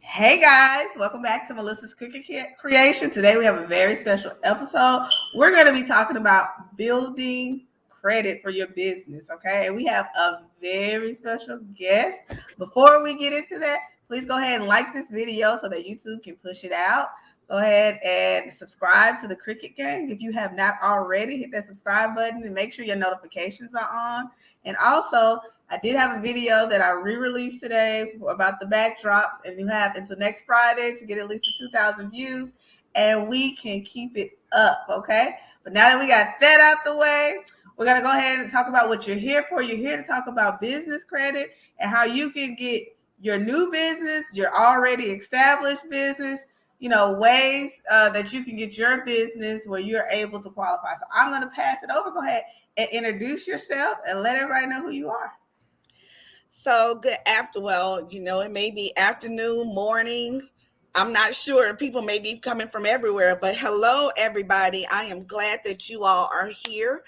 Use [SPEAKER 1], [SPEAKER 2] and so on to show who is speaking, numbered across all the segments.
[SPEAKER 1] Hey guys, welcome back to Melissa's Creation. Today we have a very special episode. We're going to be talking about building credit for your business, okay? And we have a very special guest. Before we get into that, please go ahead and like this video so that YouTube can push it out. Go ahead and subscribe to the Cricut Gang. If you have not already, hit that subscribe button and make sure your notifications are on. And also, I did have a video that I re-released today about the backdrops, and you have until next Friday to get at least 2,000 views, and we can keep it up, okay? But now that we got that out the way, we're gonna go ahead and talk about what you're here for. You're here to talk about business credit and how you can get your new business, your already established business, ways that you can get your business where you're able to qualify. So I'm gonna pass it over. Go ahead and introduce yourself and let everybody know who you are.
[SPEAKER 2] So good it may be afternoon, morning. I'm not sure. People may be coming from everywhere, but hello, everybody. I am glad that you all are here.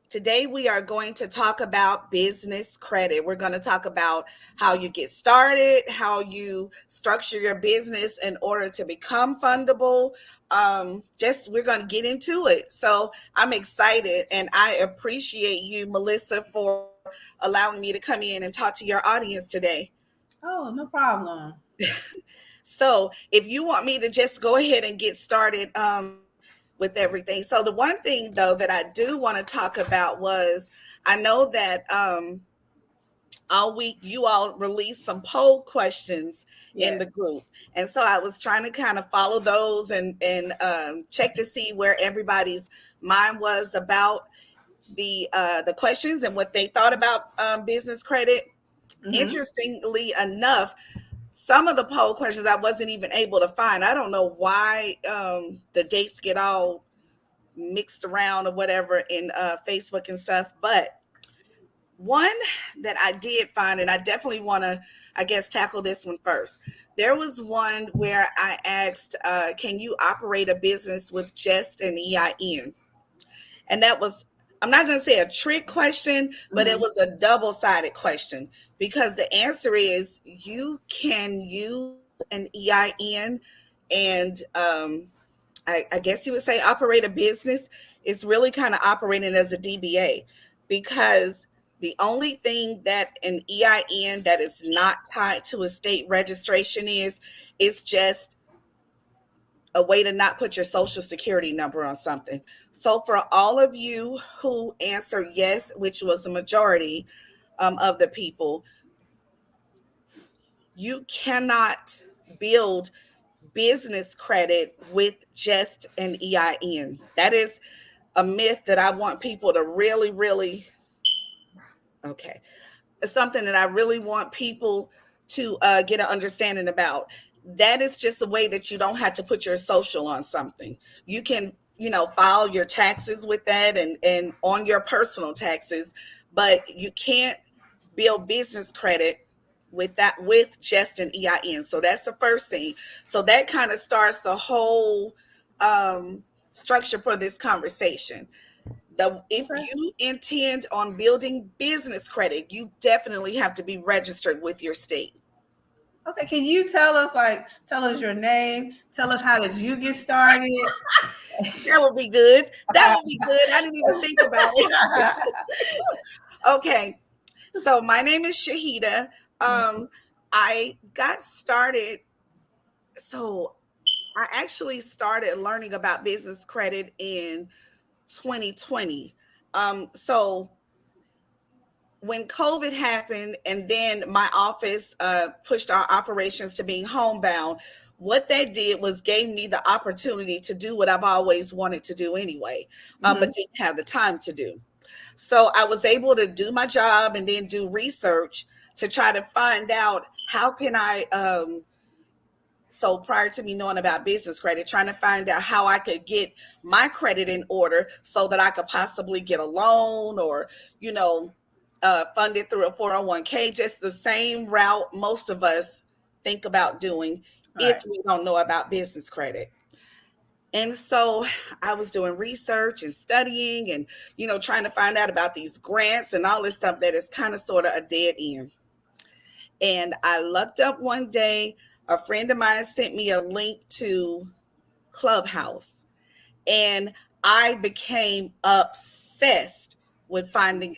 [SPEAKER 2] Today, we are going to talk about business credit. We're going to talk about how you get started, how you structure your business in order to become fundable. We're going to get into it. So I'm excited, and I appreciate you, Melissa, for allowing me to come in and talk to your audience today.
[SPEAKER 1] Oh, no problem.
[SPEAKER 2] So if you want me to just go ahead and get started with everything. So the one thing, though, that I do want to talk about was I know that all week you all released some poll questions in the group. And so I was trying to kind of follow those and check to see where everybody's mind was about the questions and what they thought about business credit. Mm-hmm. Interestingly enough, some of the poll questions I wasn't even able to find. I don't know why the dates get all mixed around or whatever in Facebook and stuff. But one that I did find, and I definitely want to, tackle this one first. There was one where I asked, can you operate a business with just an EIN? And that was, I'm not going to say a trick question, but it was a double-sided question, because the answer is you can use an EIN and I guess you would say operate a business. It's really kind of operating as a DBA, because the only thing that an EIN that is not tied to a state registration is just a way to not put your social security number on something. So for all of you who answered yes, which was the majority of the people, you cannot build business credit with just an EIN. That is a myth that I want people to really, okay. It's something that I really want people to get an understanding about. That is just a way that you don't have to put your social on something. You can, file your taxes with that and on your personal taxes, but you can't build business credit with just an EIN. So that's the first thing. So that kind of starts the whole structure for this conversation. If you intend on building business credit, you definitely have to be registered with your state.
[SPEAKER 1] Okay, can you tell us your name? Tell us, how did you get started?
[SPEAKER 2] That would be good. That would be good. I didn't even think about it. Okay, so my name is Shahida. I got started. So I actually started learning about business credit in 2020. So when COVID happened and then my office pushed our operations to being homebound, what that did was gave me the opportunity to do what I've always wanted to do anyway, but didn't have the time to do. So I was able to do my job and then do research to try to find out how can I, so prior to me knowing about business credit, trying to find out how I could get my credit in order so that I could possibly get a loan or, funded through a 401k, just the same route most of us think about doing if we don't know about business credit. And so I was doing research and studying and, trying to find out about these grants and all this stuff that is kind of sort of a dead end. And I looked up one day, a friend of mine sent me a link to Clubhouse, and I became obsessed with finding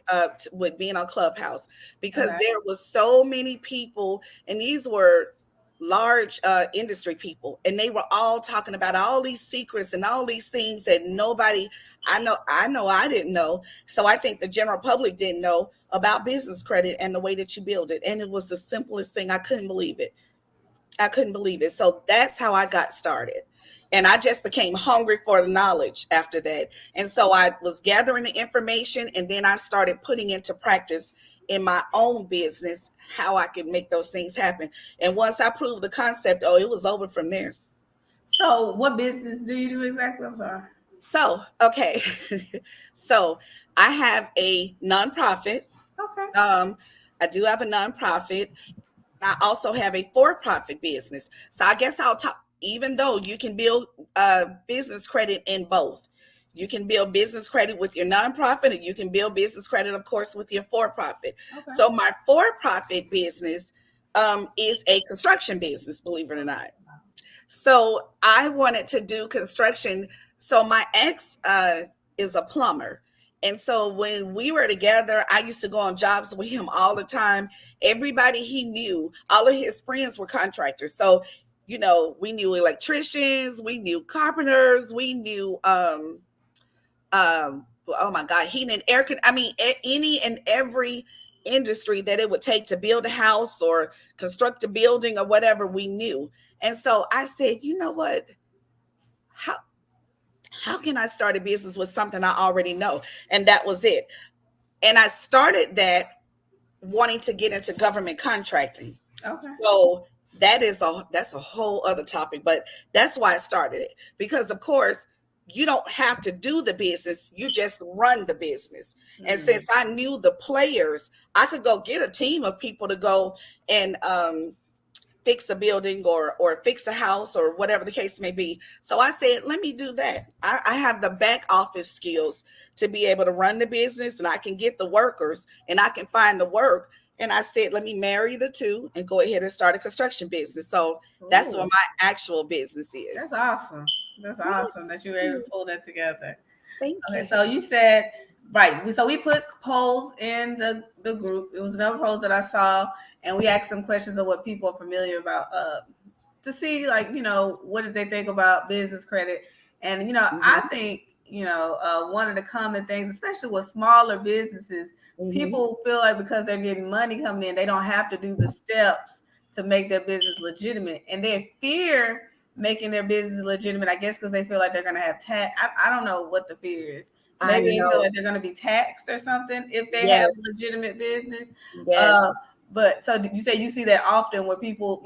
[SPEAKER 2] with being on Clubhouse, because
[SPEAKER 1] Okay.
[SPEAKER 2] there was so many people, and these were large industry people, and they were all talking about all these secrets and all these things that nobody, I know I didn't know. So I think the general public didn't know about business credit and the way that you build it, and it was the simplest thing. I couldn't believe it. I couldn't believe it. So that's how I got started. And I just became hungry for the knowledge after that. And so I was gathering the information, and then I started putting into practice in my own business how I could make those things happen. And once I proved the concept, oh, it was over from there.
[SPEAKER 1] So, what business do you do exactly? I'm sorry.
[SPEAKER 2] So, okay. So I have a nonprofit.
[SPEAKER 1] Okay.
[SPEAKER 2] Um, I do have a nonprofit. I also have a for-profit business. So I guess I'll talk, even though you can build business credit in both. You can build business credit with your nonprofit, and you can build business credit, of course, with your for-profit.
[SPEAKER 1] Okay.
[SPEAKER 2] So my for-profit business is a construction business, believe it or not. So I wanted to do construction. So my ex is a plumber. And so when we were together, I used to go on jobs with him all the time. Everybody he knew, all of his friends were contractors. So, we knew electricians, we knew carpenters, we knew oh my God, heating and air I mean, any and every industry that it would take to build a house or construct a building or whatever, we knew. And so I said, you know what? How how can I start a business with something I already know? And that was it. And I started that wanting to get into government contracting.
[SPEAKER 1] Okay.
[SPEAKER 2] So that's a whole other topic, but that's why I started it. Because of course, you don't have to do the business, you just run the business. And
[SPEAKER 1] Mm.
[SPEAKER 2] since I knew the players, I could go get a team of people to go and fix a building or fix a house or whatever the case may be. So I said, let me do that. I have the back office skills to be able to run the business, and I can get the workers and I can find the work. And I said, let me marry the two and go ahead and start a construction business. So that's what
[SPEAKER 1] Ooh,
[SPEAKER 2] my actual business
[SPEAKER 1] that's
[SPEAKER 2] is.
[SPEAKER 1] awesome. That's awesome that you were able to pull that together.
[SPEAKER 2] Thank
[SPEAKER 1] Okay,
[SPEAKER 2] you.
[SPEAKER 1] so you said right. So we put polls in the group. It was another polls that I saw, and we asked them questions of what people are familiar about to see, like, what did they think about business credit. And I
[SPEAKER 2] Hmm.
[SPEAKER 1] think one of the common things, especially with smaller businesses,
[SPEAKER 2] Hmm.
[SPEAKER 1] people feel like because they're getting money coming in, they don't have to do the steps to make their business legitimate, and they fear making their business legitimate, I guess, because they feel like they're going to have tax. I don't know what the fear is.
[SPEAKER 2] I
[SPEAKER 1] Maybe they feel
[SPEAKER 2] know.
[SPEAKER 1] like they're going to be taxed or something if they have
[SPEAKER 2] Yes.
[SPEAKER 1] a legitimate business. Uh,
[SPEAKER 2] Yes.
[SPEAKER 1] but so you say you see that often where people,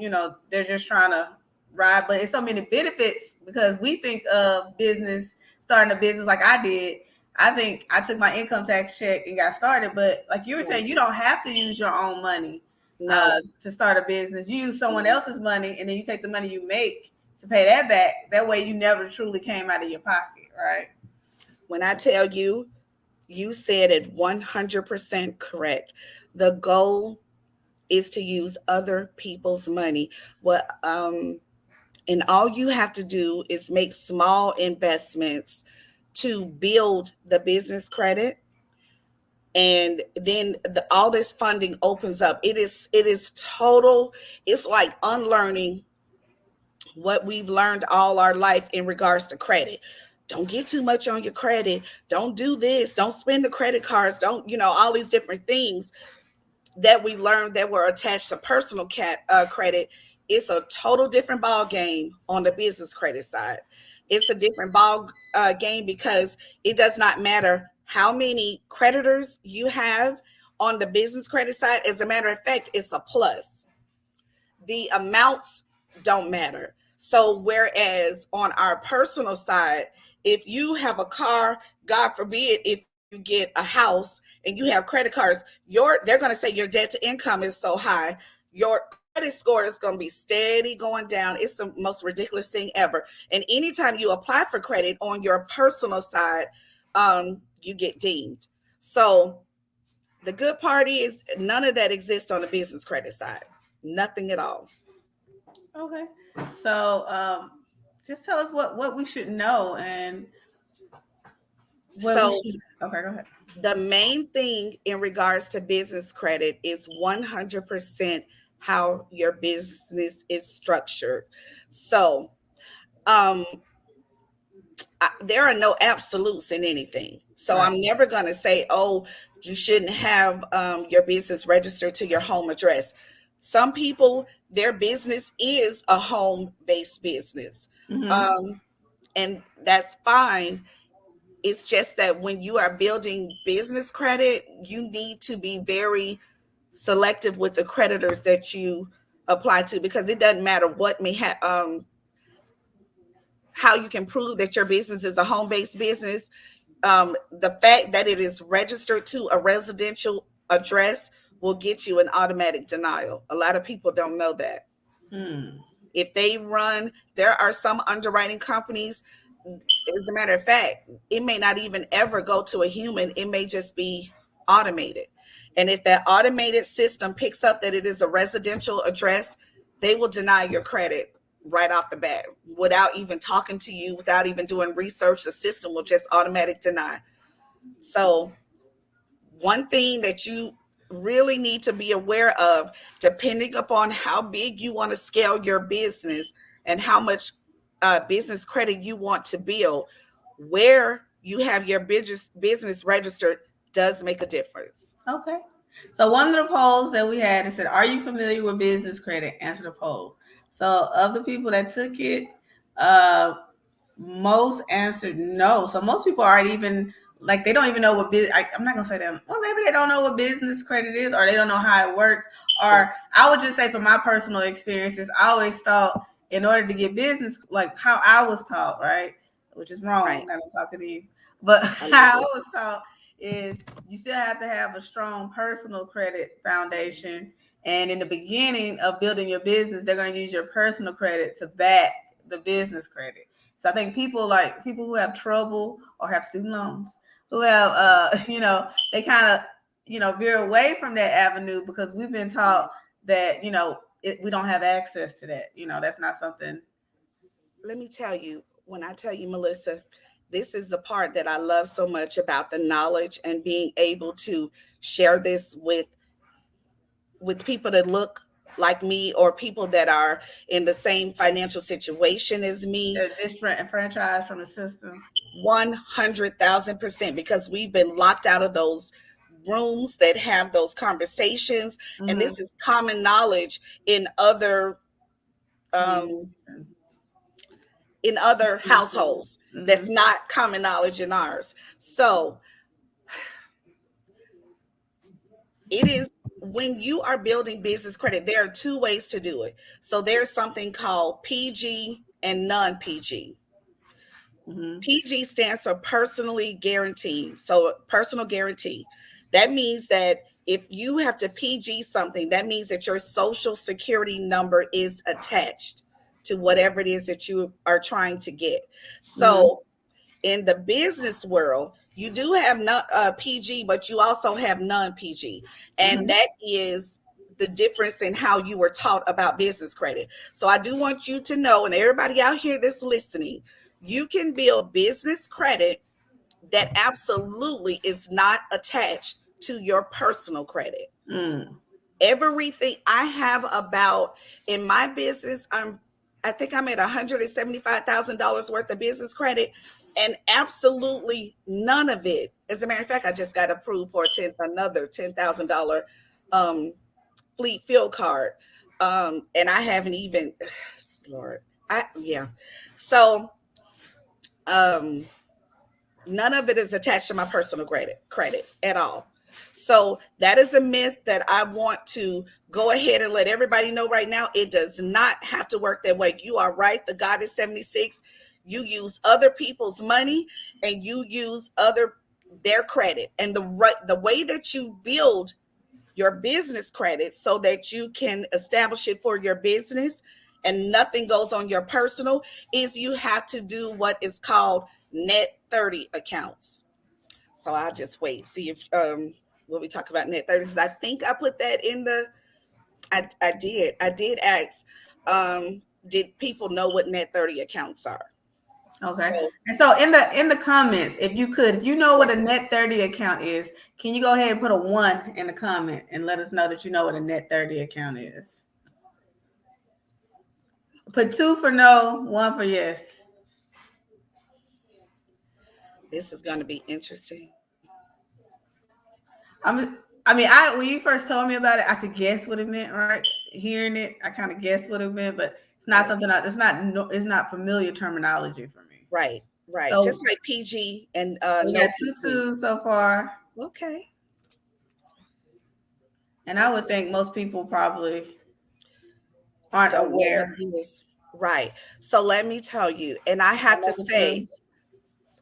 [SPEAKER 1] they're just trying to ride, but it's so many benefits because we think of business, starting a business like I did. I think I took my income tax check and got started, but like you were saying, you don't have to use your own money
[SPEAKER 2] No.
[SPEAKER 1] to start a business. You use someone else's money, and then you take the money you make to pay that back. That way, you never truly came out of your pocket, right?
[SPEAKER 2] When I tell you, you said it 100% correct. The goal is to use other people's money. What and all you have to do is make small investments to build the business credit, and then all this funding opens up. It is total. It's like unlearning what we've learned all our life in regards to credit. Don't get too much on your credit. Don't do this. Don't spend the credit cards. Don't, all these different things that we learned that were attached to personal credit. It's a total different ball game on the business credit side. It's a different ball game because it does not matter how many creditors you have on the business credit side. As a matter of fact, it's a plus. The amounts don't matter. So whereas on our personal side, if you have a car, God forbid, if you get a house and you have credit cards, they're going to say your debt to income is so high. Your credit score is going to be steady going down. It's the most ridiculous thing ever. And anytime you apply for credit on your personal side, you get deemed. So the good part is none of that exists on the business credit side. Nothing at all.
[SPEAKER 1] Okay. So just tell us what we should know and what we
[SPEAKER 2] So
[SPEAKER 1] should. Okay, go ahead.
[SPEAKER 2] the main thing in regards to business credit is 100% how your business is structured. So um there are no absolutes in anything. So
[SPEAKER 1] Right.
[SPEAKER 2] I'm never going to say, oh, you shouldn't have your business registered to your home address. Some people, their business is a home based business.
[SPEAKER 1] Mm-hmm.
[SPEAKER 2] Um, and that's fine. It's just that when you are building business credit, you need to be very selective with the creditors that you apply to, because it doesn't matter what may how you can prove that your business is a home based business. The fact that it is registered to a residential address will get you an automatic denial. A lot of people don't know that.
[SPEAKER 1] Hmm.
[SPEAKER 2] If they run, there are some underwriting companies, as a matter of fact, it may not even ever go to a human, it may just be automated. And if that automated system picks up that it is a residential address, they will deny your credit right off the bat without even talking to you, without even doing research. The system will just automatic deny. So one thing that you really need to be aware of, depending upon how big you want to scale your business and how much business credit you want to build, where you have your business registered does make a difference.
[SPEAKER 1] Okay. So one of the polls that we had, it said, "Are you familiar with business credit?" Answer the poll. So of the people that took it, uh, most answered no. So most people aren't even like they don't even know what I'm not gonna say that. Well, maybe they don't know what business credit is, or they don't know how it works. Or
[SPEAKER 2] Yes.
[SPEAKER 1] I would just say from my personal experiences, I always thought in order to get business, like how I was taught, right, which is wrong.
[SPEAKER 2] Right.
[SPEAKER 1] Now I'm talking to you, but
[SPEAKER 2] I love
[SPEAKER 1] how I
[SPEAKER 2] it.
[SPEAKER 1] was taught is you still have to have a strong personal credit foundation. And in the beginning of building your business, they're going to use your personal credit to back the business credit. So I think people who have trouble or have student loans, who have
[SPEAKER 2] Yes.
[SPEAKER 1] they kind of veer away from that avenue because we've been taught
[SPEAKER 2] Yes.
[SPEAKER 1] that we don't have access to that. That's not something.
[SPEAKER 2] Let me tell you, when I tell you, Melissa, this is the part that I love so much about the knowledge and being able to share this with people that look like me or people that are in the same financial situation as me.
[SPEAKER 1] They're disenfranchised from the system.
[SPEAKER 2] 100,000%, because we've been locked out of those rooms that have those conversations. And
[SPEAKER 1] Mm-hmm.
[SPEAKER 2] this is common knowledge in other
[SPEAKER 1] Communities.
[SPEAKER 2] um, in other households.
[SPEAKER 1] Mm-hmm.
[SPEAKER 2] That's not common knowledge in ours. So it is, when you are building business credit, there are two ways to do it. So there's something called PG and non PG.
[SPEAKER 1] Mm-hmm.
[SPEAKER 2] PG stands for personally guaranteed. So personal guarantee. That means that if you have to PG something, that means that your social security number is attached to whatever it is that you are trying to get.
[SPEAKER 1] Mm-hmm.
[SPEAKER 2] So in the business world, you do have not PG, but you also have non PG, and
[SPEAKER 1] Mm-hmm.
[SPEAKER 2] that is the difference in how you were taught about business credit. So I do want you to know, and everybody out here that's listening, you can build business credit that absolutely is not attached to your personal credit.
[SPEAKER 1] Mm.
[SPEAKER 2] Everything I have about in my business, I think I'm at $175,000 worth of business credit, and absolutely none of it. As a matter of fact, I just got approved for another $10,000 um, fleet fuel card, and I haven't even, Lord, I yeah. So um, none of it is attached to my personal credit at all. So that is a myth that I want to go ahead and let everybody know right now. It does not have to work that way. You are right. The God is 76. You use other people's money and you use their credit. And the way that you build your business credit so that you can establish it for your business and nothing goes on your personal is you have to do what is called net 30 accounts. So I'll just wait, see if when we talk about net 30s. I think I put that in the I did. I did ask, did people know what net 30 accounts are?
[SPEAKER 1] Okay.
[SPEAKER 2] So,
[SPEAKER 1] And so in the comments, if you could, if you know what a
[SPEAKER 2] yes.
[SPEAKER 1] net 30 account is, can you go ahead and put a one in the comment and let us know that you know what a net 30 account is? Put two for no, one for yes.
[SPEAKER 2] This is going to be interesting.
[SPEAKER 1] I mean, I when you first told me about it, I could guess what it meant, right? Hearing it, I kind of guessed what it meant, but it's not
[SPEAKER 2] Right.
[SPEAKER 1] something it's not no, it's not familiar terminology for me.
[SPEAKER 2] Right. Right. Just
[SPEAKER 1] So
[SPEAKER 2] like PG and
[SPEAKER 1] we
[SPEAKER 2] no
[SPEAKER 1] got two
[SPEAKER 2] PG.
[SPEAKER 1] twos so far,
[SPEAKER 2] Okay.
[SPEAKER 1] and I would
[SPEAKER 2] Okay.
[SPEAKER 1] think most people probably aren't
[SPEAKER 2] Don't know what
[SPEAKER 1] aware.
[SPEAKER 2] it is. Right. So let me tell you, and I have to
[SPEAKER 1] Another
[SPEAKER 2] say,
[SPEAKER 1] two.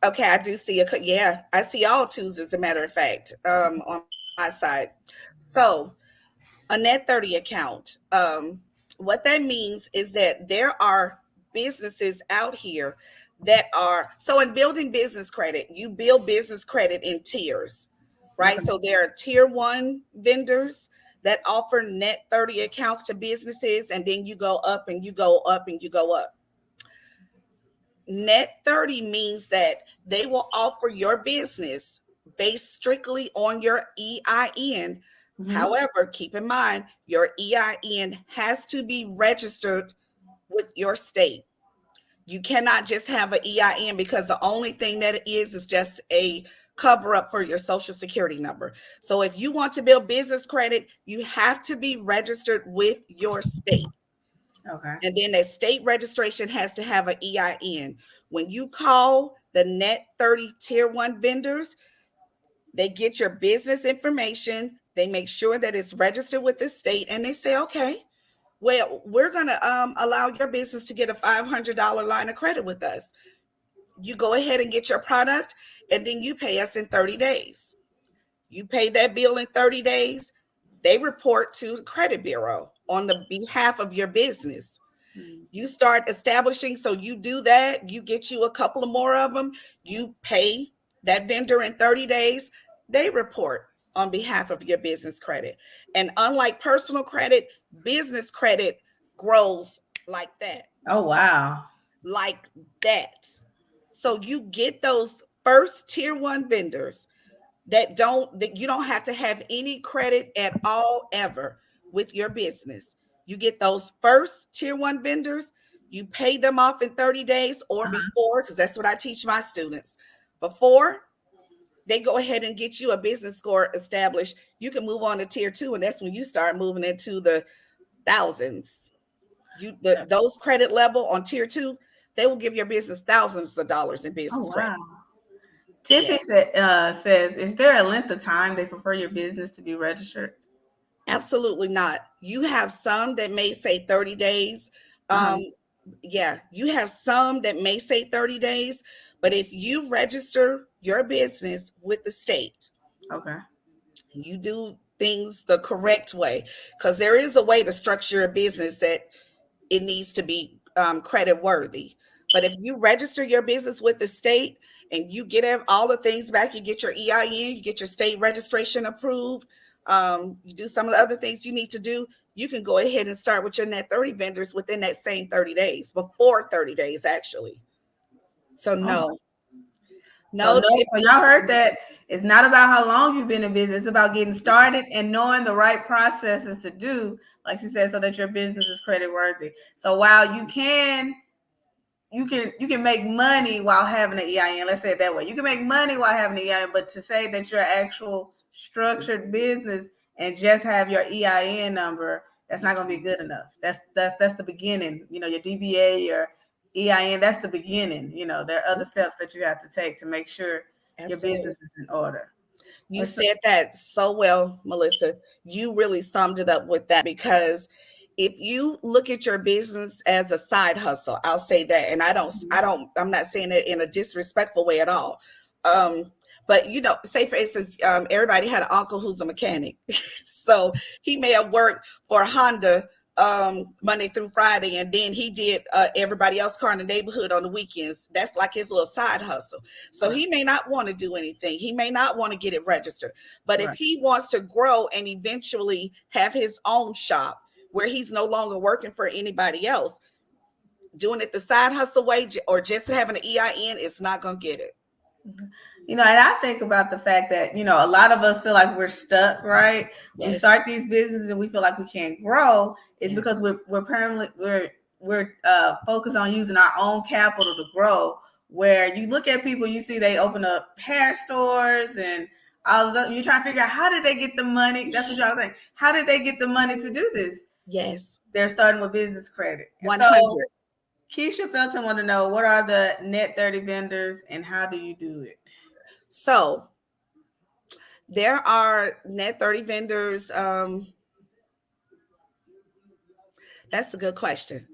[SPEAKER 2] okay, I do see yeah, I see all twos as a matter of fact, on my side. So a net 30 account, what that means is that there are businesses out here that are, so in building business credit, you build business credit in tiers, right?
[SPEAKER 1] Okay.
[SPEAKER 2] So there are tier one vendors that offer net 30 accounts to businesses, and then you go up and you go up and you go up. Net 30 means that they will offer your business based strictly on your EIN.
[SPEAKER 1] Mm-hmm.
[SPEAKER 2] However, keep in mind your EIN has to be registered with your state. You cannot just have an EIN, because the only thing that it is just a cover up for your social security number. So if you want to build business credit, you have to be registered with your state.
[SPEAKER 1] Okay.
[SPEAKER 2] And then that state registration has to have an EIN. When you call the net 30 tier one vendors, they get your business information, they make sure that it's registered with the state, and they say, okay, well, we're going to allow your business to get a $500 line of credit with us. You go ahead and get your product, and then you pay us in 30 days. You pay that bill in 30 days. They report to the credit bureau on the behalf of your business.
[SPEAKER 1] Mm.
[SPEAKER 2] You start establishing, so you do that, you get you a couple of more of them, you pay that vendor in 30 days, they report on behalf of your business credit. And unlike personal credit, business credit grows like that,
[SPEAKER 1] Oh wow.
[SPEAKER 2] like that. So you get those first tier one vendors that you don't have to have any credit at all ever with your business. You get those first tier one vendors, you pay them off in 30 days or
[SPEAKER 1] Uh-huh.
[SPEAKER 2] before, because that's what I teach my students. Before they go ahead and get you a business score established, you can move on to tier two, and that's when you start moving into the thousands. Those credit level on tier two, they will give your business thousands of dollars in
[SPEAKER 1] Oh
[SPEAKER 2] business credit.
[SPEAKER 1] wow.
[SPEAKER 2] Yeah.
[SPEAKER 1] Tiffany says, is there a length of time they prefer your business to be registered?
[SPEAKER 2] Absolutely not. You have some that may say 30 days. Um,
[SPEAKER 1] Uh-huh.
[SPEAKER 2] yeah, you have some that may say 30 days, but if you register your business with the state,
[SPEAKER 1] Okay.
[SPEAKER 2] you do things the correct way, because there is a way to structure a business that it needs to be credit worthy. But if you register your business with the state and you get all the things back, you get your EIN, you get your state registration approved, you do some of the other things you need to do, you can go ahead and start with your net 30 vendors within that same 30 days, before 30 days, actually. So,
[SPEAKER 1] Oh,
[SPEAKER 2] no,
[SPEAKER 1] so
[SPEAKER 2] no,
[SPEAKER 1] no, so y'all heard that it's not about how long you've been in business. It's about getting started and knowing the right processes to do, like you said, so that your business is credit worthy. So while you can make money while having an EIN. Let's say it that way. You can make money while having an EIN, but to say that your actual structured business and just have your EIN number, that's not going to be good enough. That's the beginning. Your DBA, your EIN, that's the beginning. There are other steps that you have to take to make sure your
[SPEAKER 2] absolutely.
[SPEAKER 1] business is in order.
[SPEAKER 2] You said that so well, Melissa. You really summed it up with that, because if you look at your business as a side hustle, I'll say that. And I'm not saying it in a disrespectful way at all. Um, but say for instance, everybody had an uncle who's a mechanic. So he may have worked for Honda Monday through Friday, and then he did everybody else's car in the neighborhood on the weekends. That's like his little side hustle. So
[SPEAKER 1] Right.
[SPEAKER 2] he may not want to do anything. He may not want to get it registered. But if
[SPEAKER 1] Right.
[SPEAKER 2] he wants to grow and eventually have his own shop, where he's no longer working for anybody else. Doing it the side hustle way or just having an EIN, it's not going to get it.
[SPEAKER 1] And I think about the fact that, a lot of us feel like we're stuck, right? We
[SPEAKER 2] Yes.
[SPEAKER 1] start these businesses and we feel like we can't grow. It's
[SPEAKER 2] Yes.
[SPEAKER 1] because we're permanently we're focused on using our own capital to grow. Where you look at people, you see they open up hair stores and all of that. You're trying to figure out, how did they get the money? That's what y'all saying. How did they get the money to do this?
[SPEAKER 2] Yes.
[SPEAKER 1] They're starting with business credit. And
[SPEAKER 2] 100.
[SPEAKER 1] so Keisha Felton want to know, what are the net 30 vendors and how do you do it?
[SPEAKER 2] So there are net 30 vendors. That's a good question.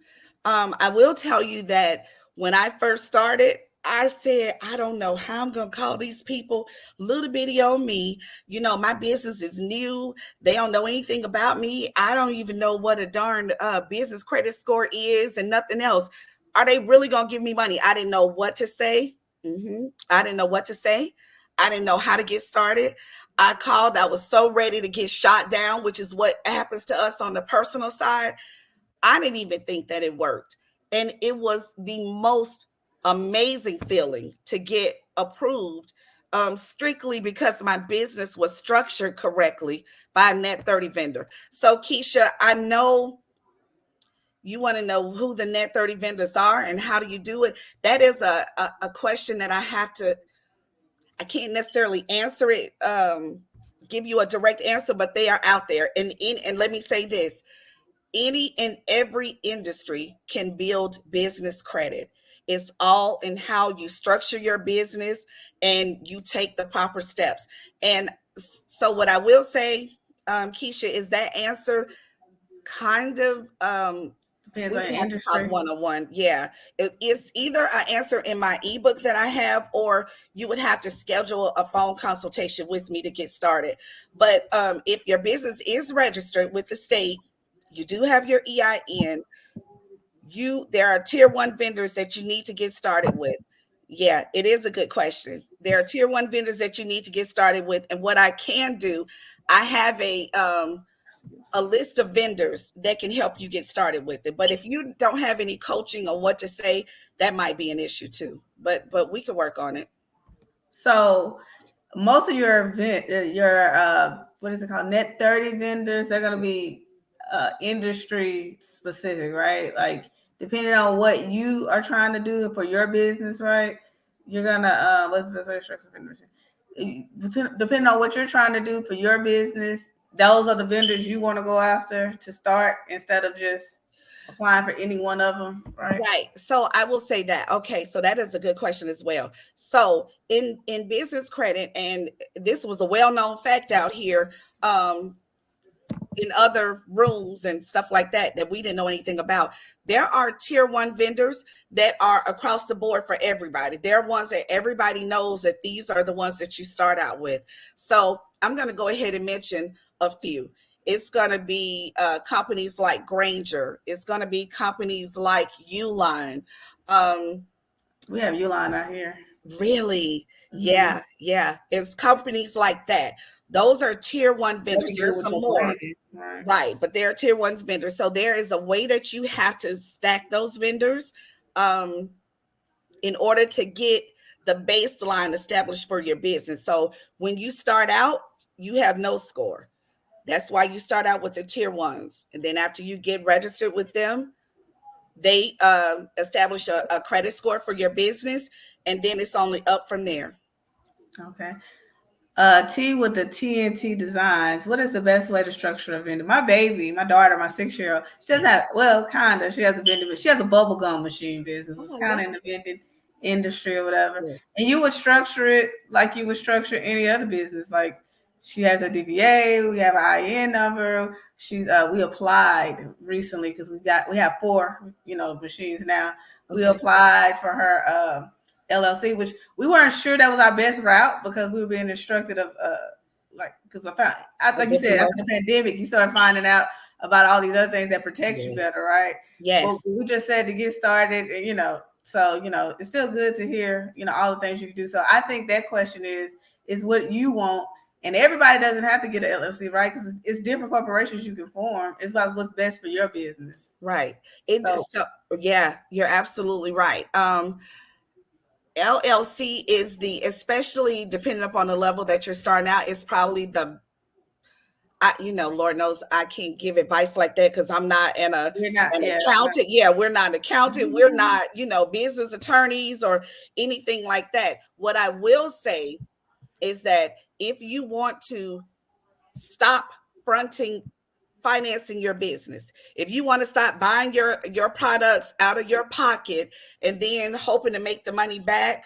[SPEAKER 2] I will tell you that when I first started, I said, I don't know how I'm going to call these people. Little bitty on me. My business is new. They don't know anything about me. I don't even know what a darn business credit score is and nothing else. Are they really going to give me money? I didn't know what to say. I didn't know what to say. I didn't know how to get started. I called. I was so ready to get shot down, which is what happens to us on the personal side. I didn't even think that it worked. And it was the most amazing feeling to get approved, strictly because my business was structured correctly by a net 30 vendor. So, Keisha, I know you want to know who the net 30 vendors are and how do you do it. That is a question that I can't necessarily answer it, give you a direct answer, but they are out there. And let me say this. Any and every industry can build business credit. It's all in how you structure your business and you take the proper steps. And so, what I will say, Keisha, is that answer kind of
[SPEAKER 1] Depends
[SPEAKER 2] we
[SPEAKER 1] on
[SPEAKER 2] would
[SPEAKER 1] your
[SPEAKER 2] have to talk
[SPEAKER 1] industry.
[SPEAKER 2] one-on-one. Yeah, it's either I answer in my ebook that I have, or you would have to schedule a phone consultation with me to get started. But if your business is registered with the state, you do have your EIN, there are tier one vendors that you need to get started with. Yeah, it is a good question. There are tier one vendors that you need to get started with. And what I can do, I have a list of vendors that can help you get started with it. But if you don't have any coaching on what to say, that might be an issue too. But we can work on it.
[SPEAKER 1] So most of your what is it called, net 30 vendors, they're going to be industry specific, right? Like, depending on what you are trying to do for your business, right? You're gonna what's the best way to structure vendors? Depending on what you're trying to do for your business, those are the vendors you want to go after to start, instead of just applying for any one of them, right?
[SPEAKER 2] Right. So I will say that. Okay. So that is a good question as well. So in business credit, and this was a well-known fact out here, in other rooms and stuff like that we didn't know anything about. There are tier one vendors that are across the board for everybody. They're ones that everybody knows that these are the ones that you start out with. So I'm going to go ahead and mention a few. It's going to be companies like Granger. It's going to be companies like Uline.
[SPEAKER 1] We have Uline out here.
[SPEAKER 2] Really?
[SPEAKER 1] Mm-hmm.
[SPEAKER 2] Yeah. It's companies like that. Those are tier one vendors.
[SPEAKER 1] Nothing good
[SPEAKER 2] There's
[SPEAKER 1] with
[SPEAKER 2] some
[SPEAKER 1] your
[SPEAKER 2] more.
[SPEAKER 1] branding, right?
[SPEAKER 2] Right, but they're tier one vendors. So there is a way that you have to stack those vendors, um, in order to get the baseline established for your business. So when you start out, you have no score. That's why you start out with the tier ones. And then after you get registered with them, they establish a credit score for your business. And then it's only up from there.
[SPEAKER 1] Okay. T with the TNT Designs. What is the best way to structure a vendor? My daughter, my 6-year-old, she doesn't have, well, kind of. She has a vending, but she has a bubble gum machine business. It's
[SPEAKER 2] Oh,
[SPEAKER 1] kind of in
[SPEAKER 2] wow.
[SPEAKER 1] the vending industry or whatever.
[SPEAKER 2] Yes.
[SPEAKER 1] And you would structure it like you would structure any other business. Like, she has a DBA, we have an IN number. We applied recently because we have 4, machines now. We
[SPEAKER 2] Okay.
[SPEAKER 1] applied for her LLC, which we weren't sure that was our best route because we were being instructed of because
[SPEAKER 2] A
[SPEAKER 1] like you
[SPEAKER 2] different
[SPEAKER 1] said,
[SPEAKER 2] way.
[SPEAKER 1] after the pandemic, you start finding out about all these other things that protect you
[SPEAKER 2] Yes.
[SPEAKER 1] better, right? But
[SPEAKER 2] Yes.
[SPEAKER 1] we just said to get started, so it's still good to hear, all the things you can do. So I think that question is what you want, And everybody doesn't have to get an LLC, right? Because it's different corporations you can form. It's about what's best for your business.
[SPEAKER 2] Right. Yeah, you're absolutely right. LLC is especially depending upon the level that you're starting out, is probably Lord knows I can't give advice like that because I'm not an accountant. Yeah, we're not an accountant. We're not, business attorneys or anything like that. What I will say is that if you want to stop financing your business, if you want to stop buying your products out of your pocket and then hoping to make the money back,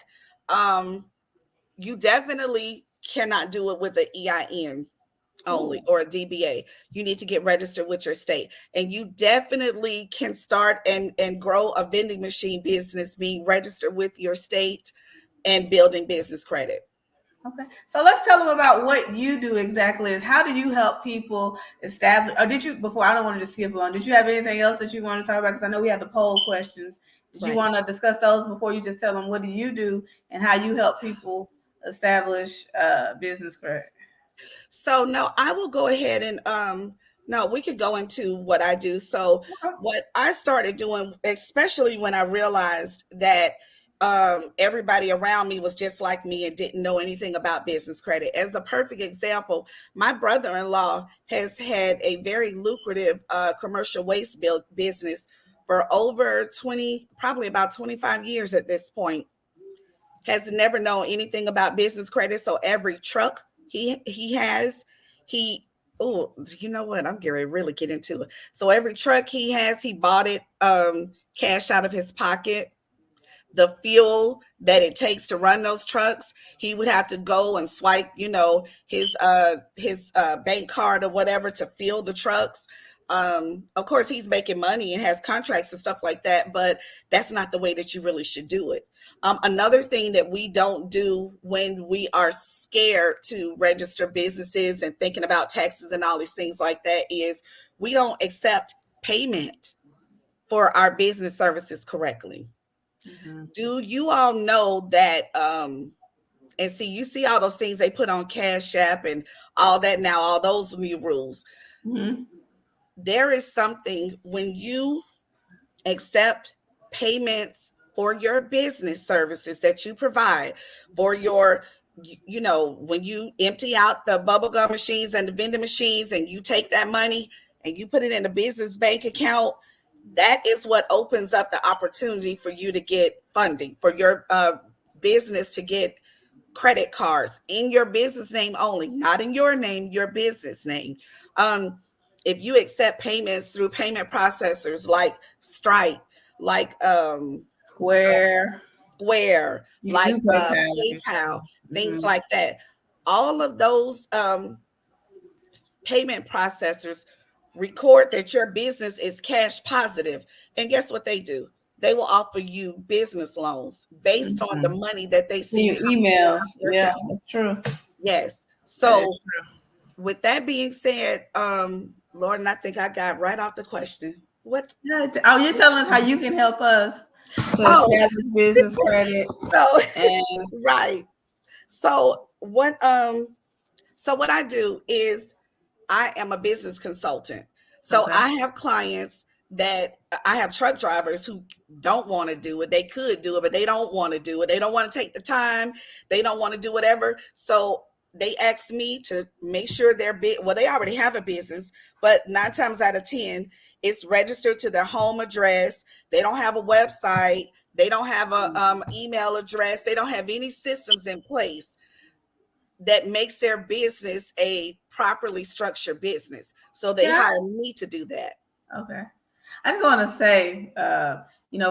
[SPEAKER 2] you definitely cannot do it with an EIN only or a DBA. You need to get registered with your state, and you definitely can start and grow a vending machine business being registered with your state and building business credit.
[SPEAKER 1] Okay, so let's tell them about what you do exactly. How do you help people establish, or did you, before, I don't want to just skip along, did you have anything else that you want to talk about? Because I know we have the poll questions. Did you want to discuss those before you just tell them what do you do and how you help people establish business credit?
[SPEAKER 2] So no, I will go ahead and no, we could go into what I do. So what I started doing, especially when I realized that everybody around me was just like me and didn't know anything about business credit. As a perfect example, my brother-in-law has had a very lucrative commercial waste business for over 20, probably about 25 years at this point. Has never known anything about business credit. So every truck he has, oh, you know what? I'm getting ready to really get into it. So every truck he has, he bought it cash out of his pocket. The fuel that it takes to run those trucks, he would have to go and swipe, his bank card or whatever to fuel the trucks. Of course, he's making money and has contracts and stuff like that, but that's not the way that you really should do it. Another thing that we don't do when we are scared to register businesses and thinking about taxes and all these things like that is we don't accept payment for our business services correctly. Mm-hmm. Do you all know that? And see, you see all those things they put on Cash App and all that now, all those new rules. Mm-hmm. There is something when you accept payments for your business services that you provide for your, when you empty out the bubblegum machines and the vending machines and you take that money and you put it in a business bank account, that is what opens up the opportunity for you to get funding, for your business to get credit cards in your business name only, not in your name, your business name. If you accept payments through payment processors like Stripe, like
[SPEAKER 1] Square,
[SPEAKER 2] like PayPal, things like that. All of those payment processors record that your business is cash positive. And guess what they do? They will offer you business loans based on the money that they see.
[SPEAKER 1] Emails. Yeah, that's true.
[SPEAKER 2] Yes. So with that being said, Lord, and I think I got right off the question. What?
[SPEAKER 1] Oh, you're telling us how you can help us establish business credit.
[SPEAKER 2] Right. So what I do is I am a business consultant. So I have clients that I have truck drivers who don't want to do it. They could do it, but they don't want to do it. They don't want to take the time. They don't want to do whatever. So they ask me to make sure they already have a business, but 9 times out of 10, it's registered to their home address. They don't have a website. They don't have a email address. They don't have any systems in place that makes their business a properly structured business. So they hire me to do that.
[SPEAKER 1] Okay. I just want to say,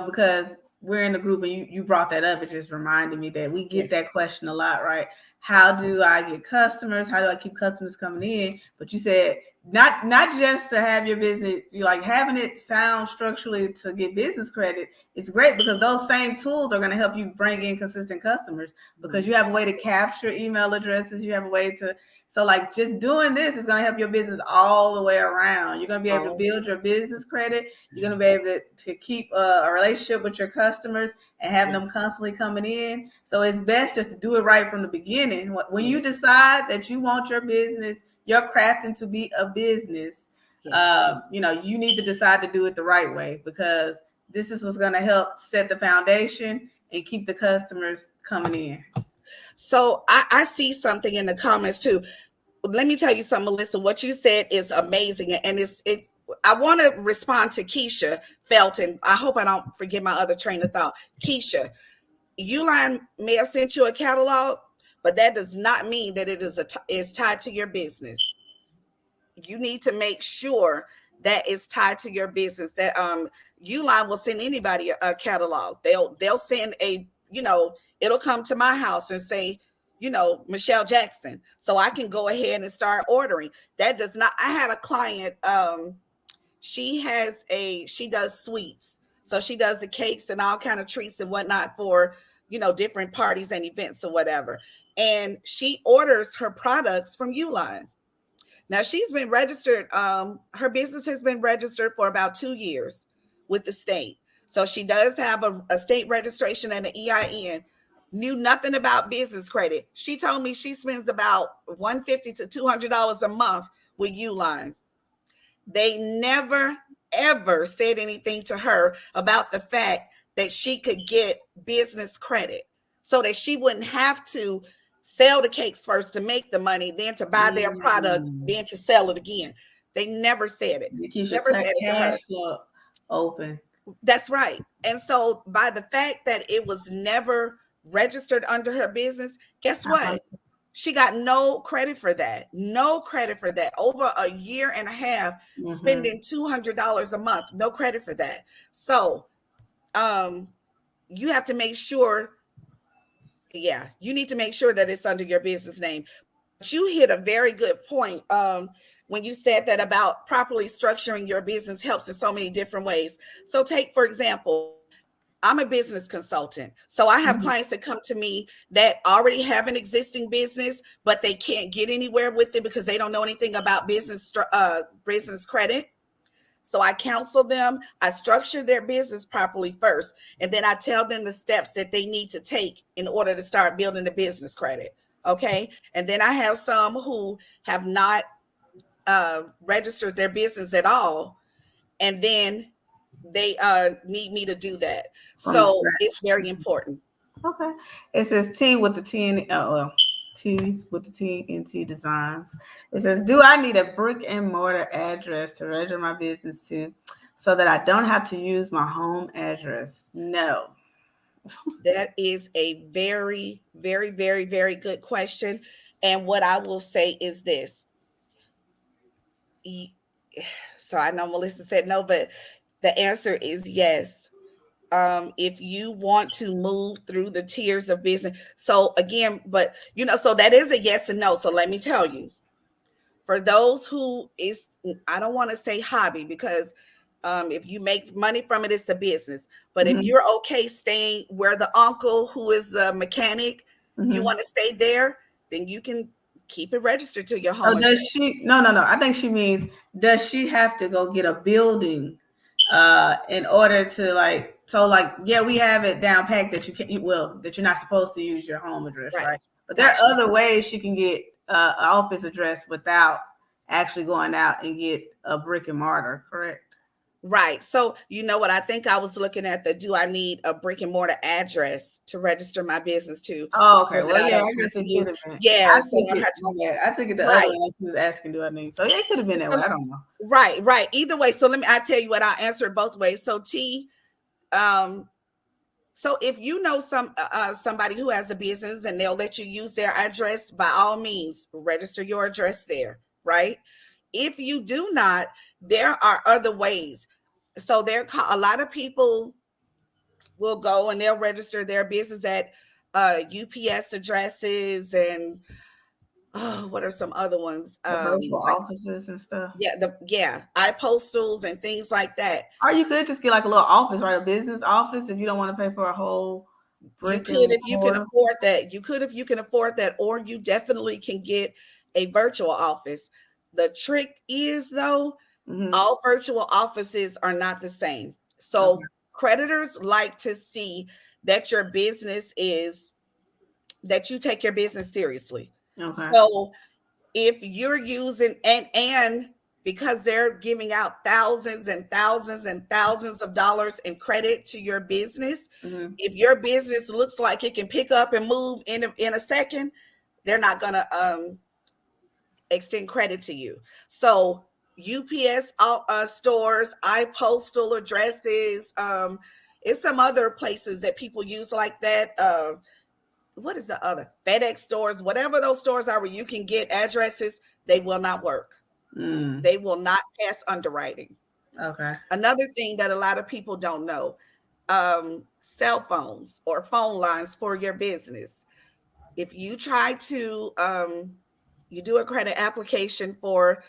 [SPEAKER 1] because we're in the group and you brought that up, it just reminded me that we get that question a lot, right? How do I get customers? How do I keep customers coming in? But you said not just to have your business, you like having it sound structurally to get business credit. It's great because those same tools are going to help you bring in consistent customers because you have a way to capture email addresses. You have a way to So like just doing this is going to help your business all the way around. You're going to be able to build your business credit. You're going to be able to keep a relationship with your customers and have them constantly coming in. So it's best just to do it right from the beginning. When you decide that you want your business, your crafting to be a business, you need to decide to do it the right way, because this is what's going to help set the foundation and keep the customers coming in.
[SPEAKER 2] So I see something in the comments too. Let me tell you something, Melissa. What you said is amazing, and I want to respond to Keisha Felton. I hope I don't forget my other train of thought. Keisha, Uline may have sent you a catalog, but that does not mean that it is tied to your business. You need to make sure that it's tied to your business. That Uline will send anybody a catalog. They'll send it'll come to my house and say, Michelle Jackson, so I can go ahead and start ordering. That does not. I had a client. She does sweets, so she does the cakes and all kind of treats and whatnot for different parties and events or whatever. And she orders her products from Uline. Now she's been registered. Her business has been registered for about 2 years with the state. So she does have a state registration and an EIN. Knew nothing about business credit. She told me she spends about $150 to $200 a month with Uline. They never, ever said anything to her about the fact that she could get business credit so that she wouldn't have to sell the cakes first to make the money, then to buy their product, then to sell it again. They never said it. Never said it to her.
[SPEAKER 1] Open.
[SPEAKER 2] That's right. And so by the fact that it was never registered under her business, guess what? She got no credit for that. No credit for that. Over a year and a half, spending $200 a month. No credit for that. So you have to make sure, you need to make sure that it's under your business name. But you hit a very good point when you said that about properly structuring your business helps in so many different ways. So take, for example, I'm a business consultant. So I have clients that come to me that already have an existing business, but they can't get anywhere with it because they don't know anything about business credit. So I counsel them. I structure their business properly first, and then I tell them the steps that they need to take in order to start building the business credit. Okay. And then I have some who have not registered their business at all. And then they need me to do that. So it's very important.
[SPEAKER 1] Okay. It says T with the T and T's with the T and T Designs. It says, do I need a brick and mortar address to register my business to so that I don't have to use my home address? No.
[SPEAKER 2] That is a very, very, very, very good question. And what I will say is this. So I know Melissa said no, but the answer is yes. If you want to move through the tiers of business. So again, but so that is a yes and no. So let me tell you, for those who I don't want to say hobby, because if you make money from it, it's a business. But if you're okay staying where the uncle who is a mechanic, you want to stay there, then you can keep it registered to your home.
[SPEAKER 1] So does she? No. I think she means, does she have to go get a building in order to we have it down packed that that you're not supposed to use your home address, right? But there are other ways she can get an office address without actually going out and get a brick and mortar, correct?
[SPEAKER 2] Right. So you know what? I think I was looking at do I need a brick and mortar address to register my business to?
[SPEAKER 1] Oh, okay. So I guess it could have been.
[SPEAKER 2] Yeah.
[SPEAKER 1] I think the other one she was asking, do I need? So it could have been that way. I don't know.
[SPEAKER 2] Right. Either way. So I tell you what, I'll answer it both ways. So T, so if you know somebody who has a business and they'll let you use their address, by all means, register your address there, right? If you do not, there are other ways. So a lot of people will go and they'll register their business at UPS addresses and what are some other ones?
[SPEAKER 1] Virtual offices and stuff.
[SPEAKER 2] iPostals and things like that.
[SPEAKER 1] Or you could just get like a little office, right? A business office if you don't want to pay for a whole brick.
[SPEAKER 2] You could if you can afford that. You could if you can afford that, or you definitely can get a virtual office. The trick is, though,
[SPEAKER 1] Mhm.
[SPEAKER 2] all virtual offices are not the same. So
[SPEAKER 1] Okay.
[SPEAKER 2] creditors like to see that your business is that you take your business seriously.
[SPEAKER 1] Okay.
[SPEAKER 2] So if you're using and because they're giving out thousands and thousands and thousands of dollars in credit to your business,
[SPEAKER 1] Mhm.
[SPEAKER 2] if your business looks like it can pick up and move in a second, they're not going to extend credit to you. So UPS stores, postal addresses, it's some other places that people use like that. What is the other? FedEx stores, whatever those stores are where you can get addresses, they will not work.
[SPEAKER 1] Mm.
[SPEAKER 2] They will not pass underwriting.
[SPEAKER 1] Okay.
[SPEAKER 2] Another thing that a lot of people don't know, cell phones or phone lines for your business. If you try to, you do a credit application for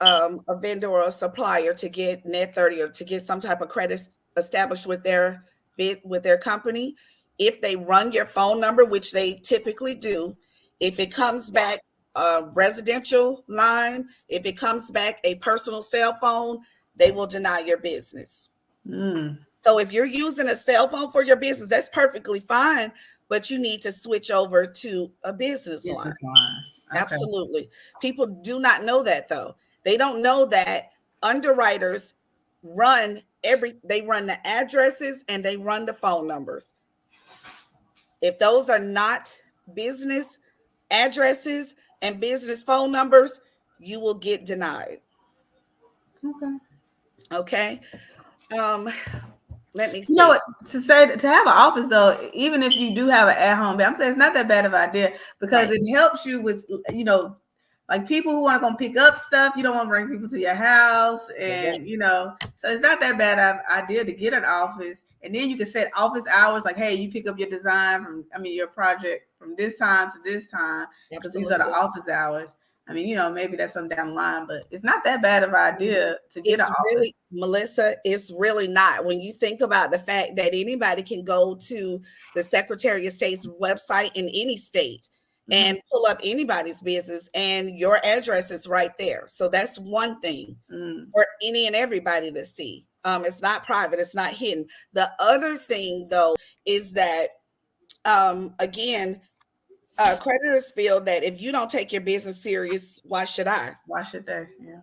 [SPEAKER 2] a vendor or a supplier to get net 30 or to get some type of credit established with their bid with their company, if they run your phone number, which they typically do, if it comes back a residential line, if it comes back a personal cell phone, they will deny your business.
[SPEAKER 1] Mm.
[SPEAKER 2] So if you're using a cell phone for your business, that's perfectly fine, but you need to switch over to a business line.
[SPEAKER 1] Business line. Okay.
[SPEAKER 2] Absolutely. People do not know that, though. They don't know that underwriters they run the addresses and they run the phone numbers. If those are not business addresses and business phone numbers, you will get denied.
[SPEAKER 1] Okay.
[SPEAKER 2] Okay. Um, Let me
[SPEAKER 1] You know
[SPEAKER 2] see.
[SPEAKER 1] what? To have an office though, even if you do have an at home, I'm saying it's not that bad of an idea because
[SPEAKER 2] Right.
[SPEAKER 1] it helps you with like people who want to come pick up stuff. You don't want to bring people to your house, and
[SPEAKER 2] Correct.
[SPEAKER 1] so it's not that bad of idea to get an office, and then you can set office hours. Like, hey, you pick up your design your project from this time to this time because these are the
[SPEAKER 2] Absolutely.
[SPEAKER 1] office hours. Maybe that's something down the line, but it's not that bad of an idea to get an
[SPEAKER 2] It's
[SPEAKER 1] office.
[SPEAKER 2] really, Melissa, it's really not. When you think about the fact that anybody can go to the Secretary of State's website in any state
[SPEAKER 1] Mm-hmm.
[SPEAKER 2] and pull up anybody's business, and your address is right there. So that's one thing
[SPEAKER 1] Mm.
[SPEAKER 2] for any and everybody to see. It's not private, it's not hidden. The other thing, though, is that, again, creditors feel that if you don't take your business serious, why should I?
[SPEAKER 1] Why should they? Yeah.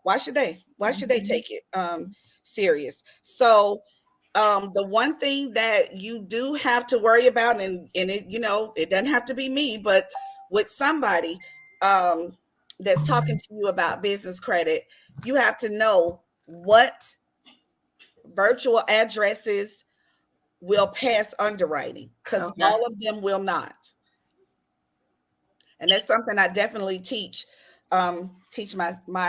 [SPEAKER 2] Why should they? Why should they
[SPEAKER 1] Mhm.
[SPEAKER 2] take it serious? So the one thing that you do have to worry about, and it, it doesn't have to be me, but with somebody um that's talking to you about business credit, you have to know what virtual addresses will pass underwriting, because
[SPEAKER 1] Okay.
[SPEAKER 2] all of them will not. And that's something I definitely teach my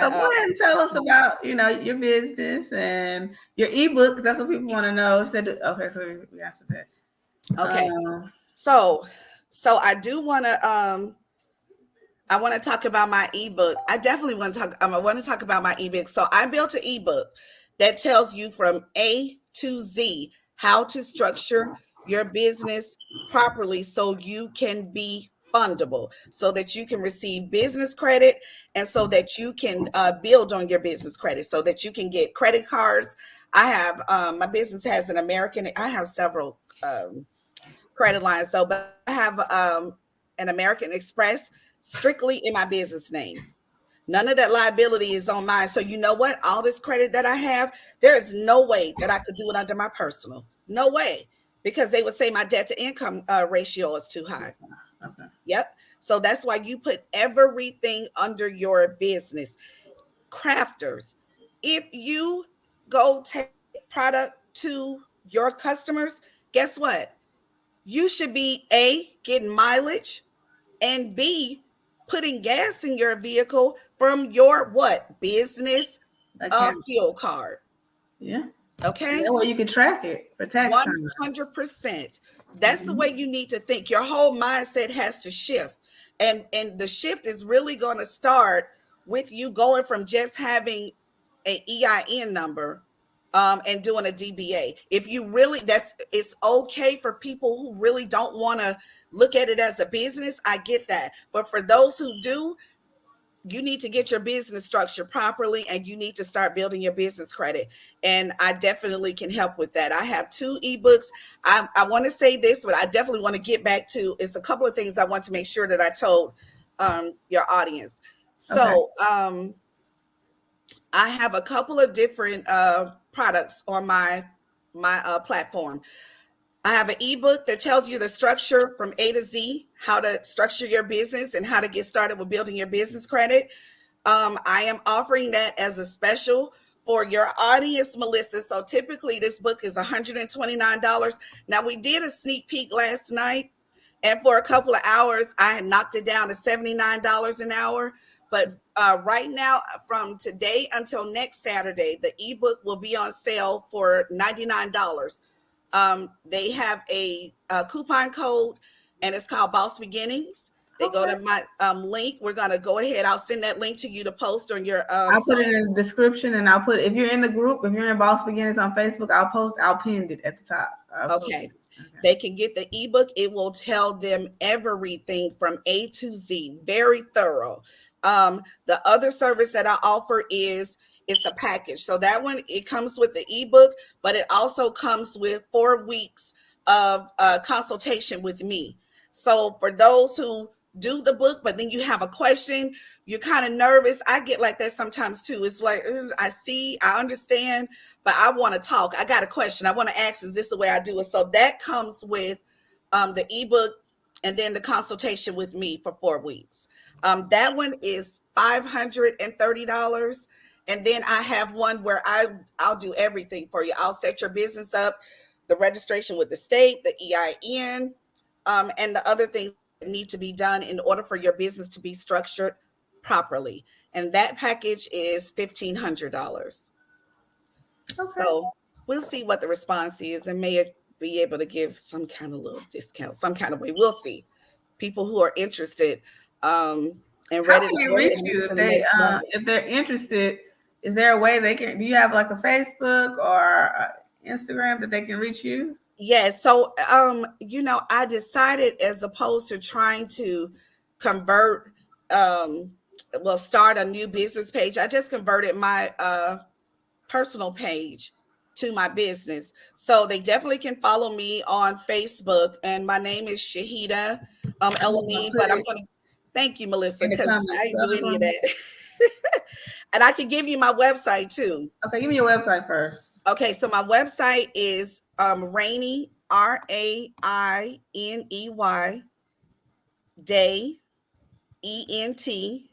[SPEAKER 1] So go ahead and tell us about, your business and your ebook, because that's what people want to know. Okay, so we answered that.
[SPEAKER 2] okay.
[SPEAKER 1] Um,
[SPEAKER 2] So I do want to I want to talk about my ebook. I definitely want to talk I want to talk about my ebook. So I built an ebook that tells you from A to Z how to structure your business properly so you can be fundable, so that you can receive business credit, and so that you can build on your business credit, so that you can get credit cards. I have my business has I have several credit lines though, but I have an American Express strictly in my business name. None of that liability is on mine. So you know what? All this credit that I have, there is no way that I could do it under my personal. No way, because they would say my debt to income ratio is too high.
[SPEAKER 1] okay.
[SPEAKER 2] Yep. So that's why you put everything under your business. Crafters, if you go take product to your customers, guess what? You should be A, getting mileage, and B, putting gas in your vehicle from your what? Business
[SPEAKER 1] Okay.
[SPEAKER 2] fuel card.
[SPEAKER 1] Yeah.
[SPEAKER 2] Okay?
[SPEAKER 1] That way you can track it for tax time.
[SPEAKER 2] 100%. That's the
[SPEAKER 1] Mhm.
[SPEAKER 2] way you need to think. Your whole mindset has to shift. And the shift is really going to start with you going from just having an EIN number and doing a DBA. If you really, it's okay for people who really don't want to look at it as a business. I get that. But for those who do, you need to get your business structured properly, and you need to start building your business credit. And I definitely can help with that. I have 2 ebooks. I want to say this, but I definitely want to get back to, it's a couple of things I want to make sure that I told your audience.
[SPEAKER 1] Okay.
[SPEAKER 2] So I have a couple of different products on my platform. I have an ebook that tells you the structure from A to Z, how to structure your business and how to get started with building your business credit. I am offering that as a special for your audience, Melissa. So typically this book is $129. Now we did a sneak peek last night, and for a couple of hours, I had knocked it down to $79 an hour. But right now, from today until next Saturday, the ebook will be on sale for $99. They have a coupon code, and it's called Boss Beginnings. They go to my link. We're going to go ahead. I'll send that link to you to post on your
[SPEAKER 1] I'll put
[SPEAKER 2] site.
[SPEAKER 1] it in the description, and I'll put, if you're in the group, if you're in Boss Beginners on Facebook, I'll pin it at the top.
[SPEAKER 2] Okay. They can get the ebook. It will tell them everything from A to Z, very thorough. The other service that I offer is, it's a package. So that one, it comes with the ebook, but it also comes with 4 weeks of consultation with me. So for those who do the book, but then you have a question, you're kind of nervous. I get like that sometimes too. It's like, I understand, but I want to talk. I got a question. I want to ask, is this the way I do it? So that comes with the ebook and then the consultation with me for 4 weeks. That one is $530. And then I have one where I'll do everything for you. I'll set your business up, the registration with the state, the EIN, and the other things that need to be done in order for your business to be structured properly. And that package is $1,500. Okay. So we'll see what the response is, and may be able to give some kind of little discount, some kind of way. We'll see. People who are interested and ready
[SPEAKER 1] to reach you if they're interested. Is there a way they can? Do you have like a Facebook or Instagram that they can reach you?
[SPEAKER 2] Yes. So, I decided, as opposed to trying to convert, start a new business page, I just converted my personal page to my business. So they definitely can follow me on Facebook, and my name is Shahida Elamine. But I'm going to thank you, Melissa, because I didn't do any of that. And I can give you my website too.
[SPEAKER 1] Okay, give me your website first.
[SPEAKER 2] Okay, so my website is Rainey, RAINEY, Day, ENT.com.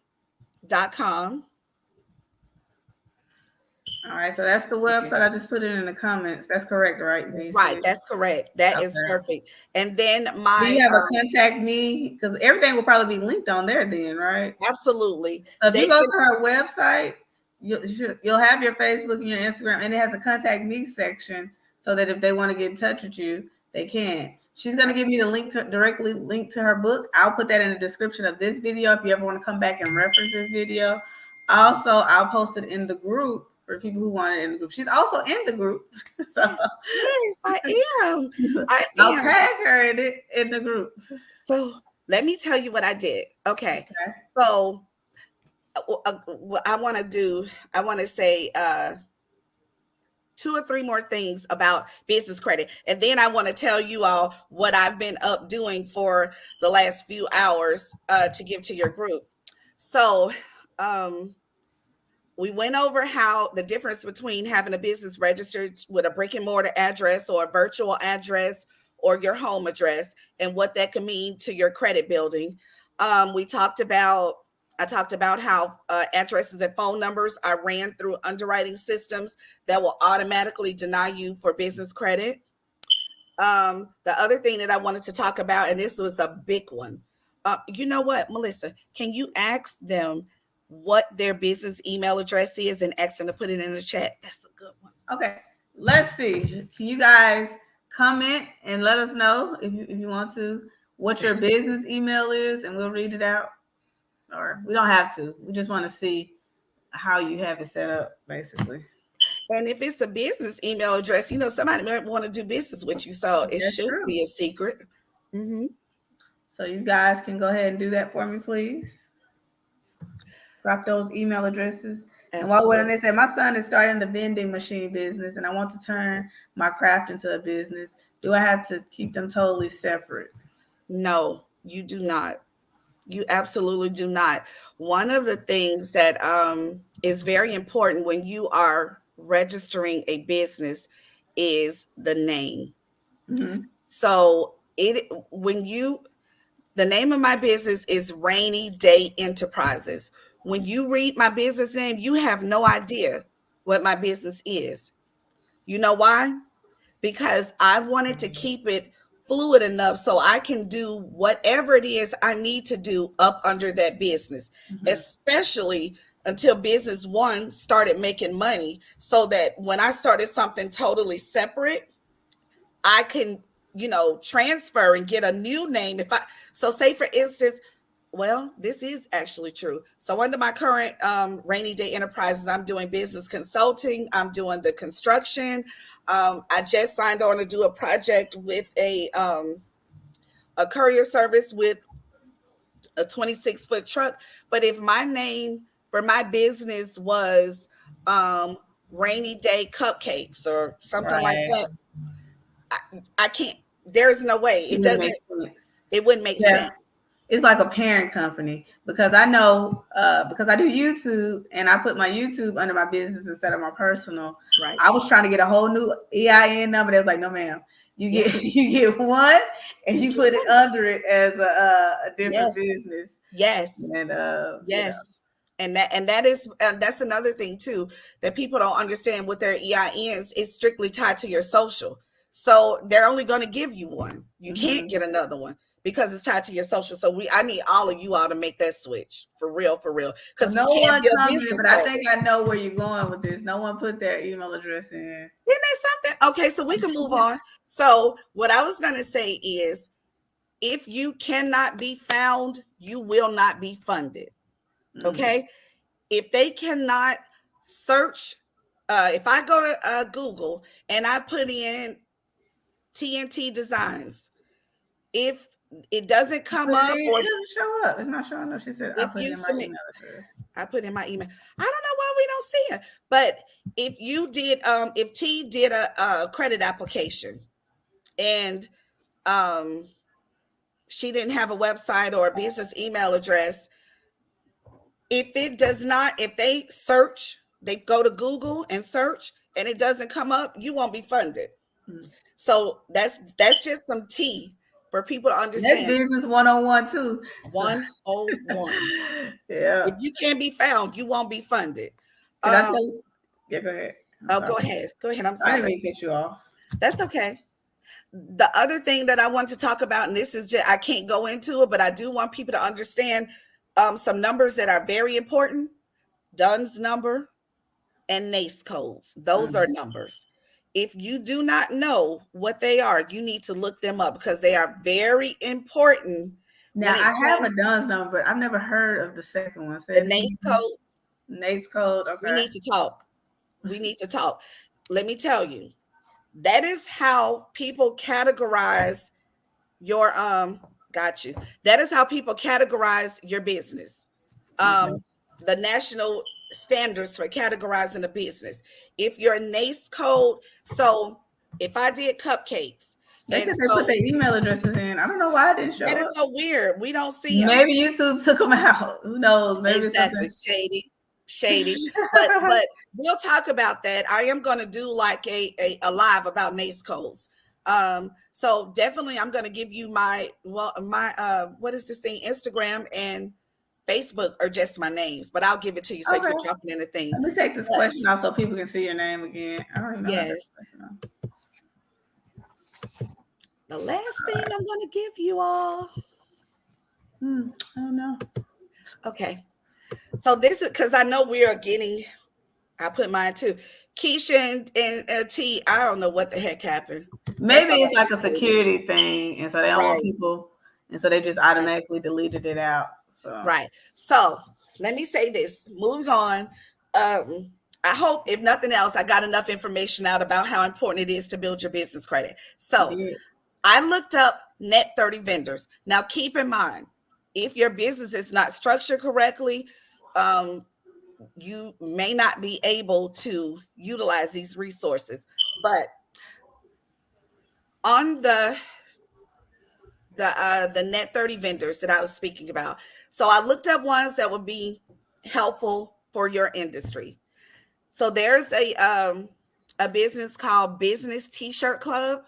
[SPEAKER 1] All right, so that's the website. Okay. I just put it in the comments. That's correct, right?
[SPEAKER 2] Right, that's correct. That is perfect. And then
[SPEAKER 1] do you have a contact me? Because everything will probably be linked on there then, right?
[SPEAKER 2] Absolutely.
[SPEAKER 1] So if you go to her website, you'll have your Facebook and your Instagram, and it has a contact me section, so that if they want to get in touch with you, they can. She's going to give you the link to directly link to her book. I'll put that in the description of this video if you ever want to come back and reference this video. Also, I'll post it in the group for people who want it in the group. She's also in the group. So
[SPEAKER 2] yes, I am.
[SPEAKER 1] I'll tag her in the group.
[SPEAKER 2] So let me tell you what I did. Okay. So I want to say 2 or 3 more things about business credit. And then I want to tell you all what I've been up doing for the last few hours to give to your group. So we went over how the difference between having a business registered with a brick and mortar address or a virtual address or your home address, and what that can mean to your credit building. I talked about how addresses and phone numbers are ran through underwriting systems that will automatically deny you for business credit. The other thing that I wanted to talk about, and this was a big one. You know what, Melissa, can you ask them what their business email address is and ask them to put it in the chat? That's a good one.
[SPEAKER 1] Okay, let's see. Can you guys comment and let us know if you want to, what your business email is, and we'll read it out? Or we don't have to. We just want to see how you have it set up, basically.
[SPEAKER 2] And if it's a business email address, somebody might want to do business with you, so it should be a secret. Mm-hmm.
[SPEAKER 1] So you guys can go ahead and do that for me, please. drop those email addresses. And while when
[SPEAKER 2] Absolutely.
[SPEAKER 1] they say my son is starting the vending machine business and I want to turn my craft into a business, do I have to keep them totally separate?
[SPEAKER 2] No, you do not. You absolutely do not. One of the things that is very important when you are registering a business is the name.
[SPEAKER 1] Mm-hmm.
[SPEAKER 2] So it when you the name of my business is Rainy Day Enterprises. When you read my business name, you have no idea what my business is. You know why? Because I wanted to keep it fluid enough so I can do whatever it is I need to do up under that business,
[SPEAKER 1] Mm-hmm.
[SPEAKER 2] especially until business one started making money, so that when I started something totally separate, I can, transfer and get a new name. So say for instance, well, this is actually true. So under my current Rainy Day Enterprises, I'm doing business consulting. I'm doing the construction. I just signed on to do a project with a courier service with a 26-foot truck. But if my name for my business was Rainy Day Cupcakes or something like
[SPEAKER 1] Right.
[SPEAKER 2] that, I can't. There's no way.
[SPEAKER 1] It
[SPEAKER 2] It
[SPEAKER 1] would
[SPEAKER 2] doesn't.
[SPEAKER 1] make sense.
[SPEAKER 2] It wouldn't make
[SPEAKER 1] Yeah.
[SPEAKER 2] sense.
[SPEAKER 1] It's like a parent company because I know because I do YouTube and I put my YouTube under my business instead of my personal.
[SPEAKER 2] Right.
[SPEAKER 1] I was trying to get a whole new EIN number. That's like, no, ma'am. You
[SPEAKER 2] Yeah.
[SPEAKER 1] get you get one and
[SPEAKER 2] You
[SPEAKER 1] you
[SPEAKER 2] get
[SPEAKER 1] put it
[SPEAKER 2] one.
[SPEAKER 1] under it as a different
[SPEAKER 2] Yes.
[SPEAKER 1] business.
[SPEAKER 2] Yes.
[SPEAKER 1] And
[SPEAKER 2] Yes. And that's another thing too that people don't understand with their EINs. It's strictly tied to your social. So they're only going to give you one. You can't
[SPEAKER 1] mhm.
[SPEAKER 2] get another one because it's tied to your social. So I need all of you all to make that switch for real,
[SPEAKER 1] Well,
[SPEAKER 2] because you
[SPEAKER 1] no
[SPEAKER 2] can't
[SPEAKER 1] one
[SPEAKER 2] be a
[SPEAKER 1] told me,
[SPEAKER 2] business
[SPEAKER 1] but I
[SPEAKER 2] owner.
[SPEAKER 1] think I know where you're going with this. No one put their email address in.
[SPEAKER 2] Isn't that something? Okay, so we can move on. So what I was going to say is, if you cannot be found, you will not be funded.
[SPEAKER 1] Mm.
[SPEAKER 2] Okay. If they cannot search, if I go to Google and I put in TNT Designs, if it doesn't come
[SPEAKER 1] But
[SPEAKER 2] up,
[SPEAKER 1] it
[SPEAKER 2] or
[SPEAKER 1] doesn't show up. It's not showing up. She said I
[SPEAKER 2] if
[SPEAKER 1] put
[SPEAKER 2] you
[SPEAKER 1] in my
[SPEAKER 2] submit,
[SPEAKER 1] email address.
[SPEAKER 2] I put in my email. I don't know why we don't see it. But if you did, if T did a credit application and um, she didn't have a website or a business email address, if it does not, if they search, they go to Google and search and it doesn't come up, you won't be funded.
[SPEAKER 1] Mm.
[SPEAKER 2] So that's just some tea for people to
[SPEAKER 1] That's
[SPEAKER 2] understand.
[SPEAKER 1] business 101 too. So
[SPEAKER 2] 101.
[SPEAKER 1] yeah.
[SPEAKER 2] If you can't be found, you won't be funded.
[SPEAKER 1] Can I tell
[SPEAKER 2] Um,
[SPEAKER 1] you? Yeah, go ahead. I'm
[SPEAKER 2] oh,
[SPEAKER 1] sorry.
[SPEAKER 2] go ahead. Go ahead. I'm
[SPEAKER 1] I didn't
[SPEAKER 2] sorry.
[SPEAKER 1] mean to cut you off.
[SPEAKER 2] That's okay. The other thing that I want to talk about, and this is just, I can't go into it, but I do want people to understand some numbers that are very important. Dunn's number and NACE codes. Those are
[SPEAKER 1] Mm.
[SPEAKER 2] numbers. If you do not know what they are, you need to look them up because they are very important
[SPEAKER 1] Now
[SPEAKER 2] when it
[SPEAKER 1] I have
[SPEAKER 2] comes
[SPEAKER 1] a Dunn's number, but I've never heard of the second one.
[SPEAKER 2] to
[SPEAKER 1] Say
[SPEAKER 2] the
[SPEAKER 1] it
[SPEAKER 2] NACE
[SPEAKER 1] again.
[SPEAKER 2] code.
[SPEAKER 1] Nate's code.
[SPEAKER 2] We
[SPEAKER 1] Okay.
[SPEAKER 2] need to talk. We need to talk. Let me tell you, that is how people categorize your got you. That is how people categorize your business.
[SPEAKER 1] Okay.
[SPEAKER 2] The national standards for categorizing a business. If your NACE code, so if I did cupcakes,
[SPEAKER 1] They
[SPEAKER 2] and
[SPEAKER 1] said they put
[SPEAKER 2] so
[SPEAKER 1] their email addresses in. I don't know why it didn't show
[SPEAKER 2] that is
[SPEAKER 1] up.
[SPEAKER 2] so weird. We don't see them.
[SPEAKER 1] Maybe YouTube took them out. Who knows? Maybe it's
[SPEAKER 2] Exactly.
[SPEAKER 1] something.
[SPEAKER 2] Shady. But we'll talk about that. I am going to do like a live about NACE codes. So definitely I'm going to give you my what is this thing? Instagram and Facebook are just my names, but I'll give it to you so you
[SPEAKER 1] Okay.
[SPEAKER 2] can jump in the thing.
[SPEAKER 1] Let me take this
[SPEAKER 2] But
[SPEAKER 1] question off so people can see your name again. I don't even know how to take
[SPEAKER 2] yes,
[SPEAKER 1] this question off.
[SPEAKER 2] the last
[SPEAKER 1] All
[SPEAKER 2] thing
[SPEAKER 1] right.
[SPEAKER 2] I'm going to give you all.
[SPEAKER 1] I don't know.
[SPEAKER 2] Okay. So this is because I know we are getting, I put mine too. Keisha and T, I don't know what the heck happened. That's
[SPEAKER 1] Maybe
[SPEAKER 2] all
[SPEAKER 1] it's
[SPEAKER 2] I
[SPEAKER 1] like
[SPEAKER 2] can
[SPEAKER 1] a
[SPEAKER 2] tell you.
[SPEAKER 1] security thing, and so they don't want
[SPEAKER 2] Right.
[SPEAKER 1] people, and so they just
[SPEAKER 2] Right.
[SPEAKER 1] automatically deleted it out. So
[SPEAKER 2] Right. So let me say this. Moving on. I hope, if nothing else, I got enough information out about how important it is to build your business credit.
[SPEAKER 1] you
[SPEAKER 2] So
[SPEAKER 1] did.
[SPEAKER 2] I looked up net 30 vendors. Now keep in mind, if your business is not structured correctly, you may not be able to utilize these resources. But on the net 30 vendors that I was speaking about, so I looked up ones that would be helpful for your industry. So there's a business called Business T-shirt Club.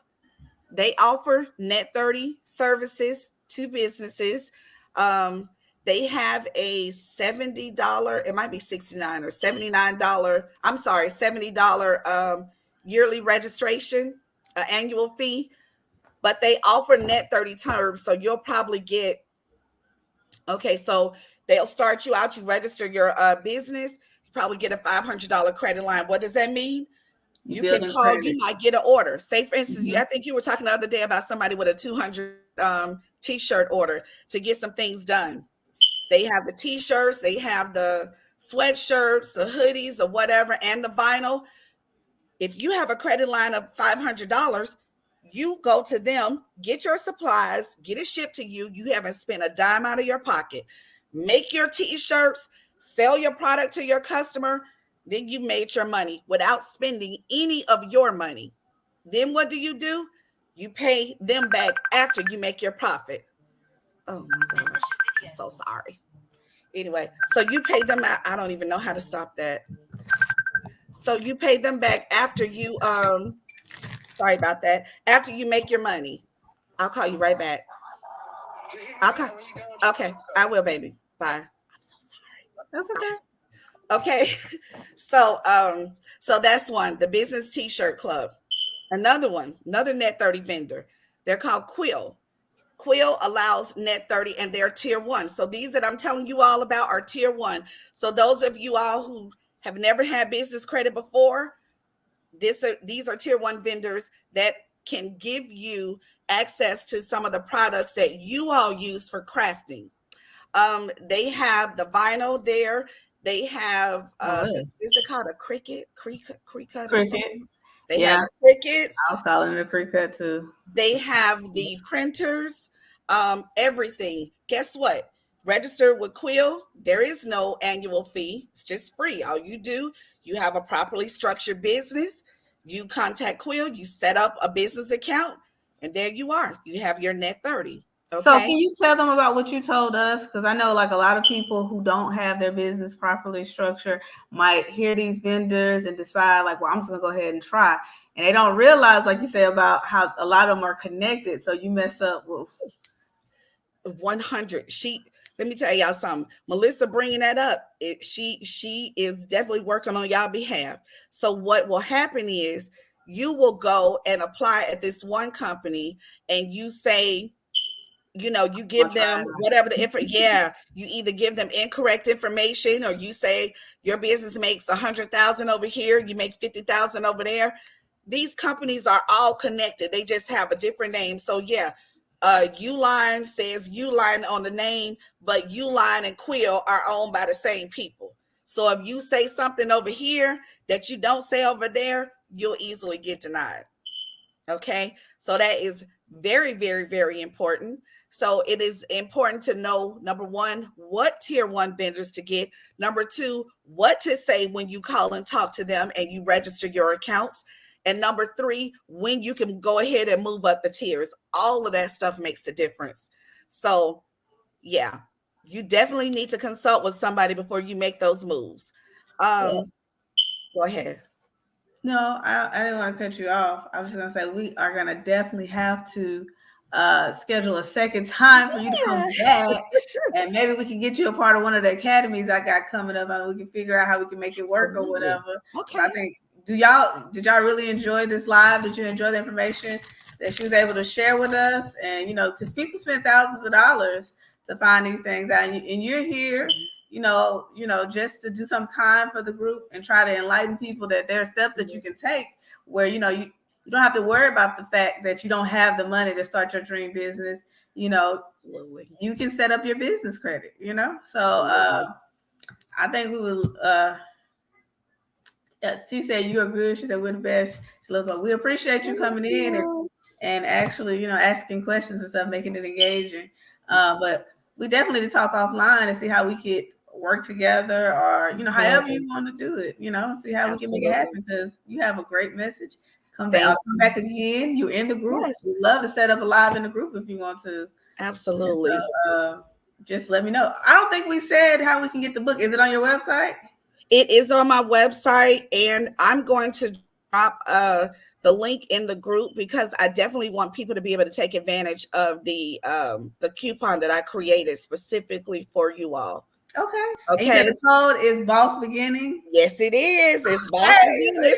[SPEAKER 2] They offer net 30 services to businesses. Um, they have a $70, it might be 69 or $79, I'm sorry, $70 yearly registration, annual fee, but they offer net 30 terms. So you'll probably get, okay, so they'll start you out, you register your business, you probably get a $500 credit line. What does that mean? You can
[SPEAKER 1] Building
[SPEAKER 2] call, you
[SPEAKER 1] credit.
[SPEAKER 2] might get an order. Say, for instance,
[SPEAKER 1] Mhm.
[SPEAKER 2] I think you were talking the other day about somebody with a 200 t-shirt order to get some things done. They have the t-shirts, they have the sweatshirts, the hoodies, or whatever, and the vinyl. If you have a credit line of $500, you go to them, get your supplies, get it shipped to you. You haven't spent a dime out of your pocket. Make your t-shirts, sell your product to your customer. Then you made your money without spending any of your money. Then what do? You pay them back after you make your profit. Oh my gosh. I'm so sorry. Anyway, so you pay them out. I don't even know how to stop that. So you pay them back after you sorry about that. After you make your money. I'll call you right back. I'll call. Okay, I will, baby. Bye. I'm so sorry.
[SPEAKER 1] That's okay.
[SPEAKER 2] Okay. So that's one, the Business T-shirt Club. Another one, another net 30 vendor. They're called Quill. Quill allows net 30 and they're tier one. So these that I'm telling you all about are tier one. So those of you all who have never had business credit before, these are tier one vendors that can give you access to some of the products that you all use for crafting. They have the vinyl there. They have
[SPEAKER 1] Oh, really?
[SPEAKER 2] is it called a Cricut or
[SPEAKER 1] Cricket.
[SPEAKER 2] something? They have
[SPEAKER 1] Yeah,
[SPEAKER 2] the Crickets.
[SPEAKER 1] I was calling it a Cricut too.
[SPEAKER 2] They have the printers, everything. Guess what? Register with Quill. There is no annual fee. It's just free. All you do, you have a properly structured business. You contact Quill, you set up a business account, and there you are. You have your net 30.
[SPEAKER 1] So
[SPEAKER 2] Okay.
[SPEAKER 1] can you tell them about what you told us? Because I know like a lot of people who don't have their business properly structured might hear these vendors and decide like, well, I'm just gonna go ahead and try. And they don't realize, like you say, about how a lot of them are connected. So you mess up with
[SPEAKER 2] 100. Let me tell y'all something. Melissa bringing that up, she is definitely working on y'all behalf. So what will happen is you will go and apply at this one company and you say, you
[SPEAKER 1] I'll
[SPEAKER 2] give
[SPEAKER 1] try
[SPEAKER 2] them whatever the info. Yeah, you either give them incorrect information or you say your business makes 100,000 over here, you make 50,000 over there. These companies are all connected. They just have a different name. So yeah, Uline says Uline on the name, but Uline and Quill are owned by the same people. So if you say something over here that you don't say over there, you'll easily get denied. Okay, so that is very, very, very important. So it is important to know, number one, what tier one vendors to get. Number two, what to say when you call and talk to them and you register your accounts. And number three, when you can go ahead and move up the tiers. All of that stuff makes a difference. So yeah, you definitely need to consult with somebody before you make those moves.
[SPEAKER 1] well,
[SPEAKER 2] Go ahead.
[SPEAKER 1] no, I didn't want to cut you off. I was just gonna say we are gonna definitely have to schedule a second time for you to come
[SPEAKER 2] Yeah.
[SPEAKER 1] back, and maybe we can get you a part of one of the academies I got coming up, and we can figure out how we can make it work or
[SPEAKER 2] Absolutely.
[SPEAKER 1] whatever. But I
[SPEAKER 2] Okay.
[SPEAKER 1] think, did y'all really enjoy this live? Did you enjoy the information that she was able to share with us? And because people spend thousands of dollars to find these things out, and you're here just to do some kind for the group and try to enlighten people that there are steps that you can take where you don't have to worry about the fact that you don't have the money to start your dream business. You know,
[SPEAKER 2] Absolutely.
[SPEAKER 1] you can set up your business credit. So
[SPEAKER 2] Absolutely.
[SPEAKER 1] I think we will yeah, she said you are good. She said we're the best. She loves like we appreciate you
[SPEAKER 2] Thank
[SPEAKER 1] coming in
[SPEAKER 2] you.
[SPEAKER 1] and actually, asking questions and stuff, making it engaging.
[SPEAKER 2] Absolutely.
[SPEAKER 1] But we definitely need to talk offline and see how we could work together, or however
[SPEAKER 2] Yes,
[SPEAKER 1] you want to do it. See how we can make it
[SPEAKER 2] absolutely.
[SPEAKER 1] happen, because you have a great message. Come back. I'll
[SPEAKER 2] Thank
[SPEAKER 1] come
[SPEAKER 2] you.
[SPEAKER 1] back again. You're in the group.
[SPEAKER 2] Yes,
[SPEAKER 1] We'd love to set up a live in the group if you want to. And
[SPEAKER 2] absolutely.
[SPEAKER 1] so just let me know. I don't think we said how we can get the book. Is it on your website?
[SPEAKER 2] It is on my website, and I'm going to drop the link in the group, because I definitely want people to be able to take advantage of the coupon that I created specifically for you all.
[SPEAKER 1] Okay. And you said
[SPEAKER 2] Okay.
[SPEAKER 1] the code is Boss Beginning.
[SPEAKER 2] Yes, it is. It's Boss
[SPEAKER 1] Hey.
[SPEAKER 2] Beginners.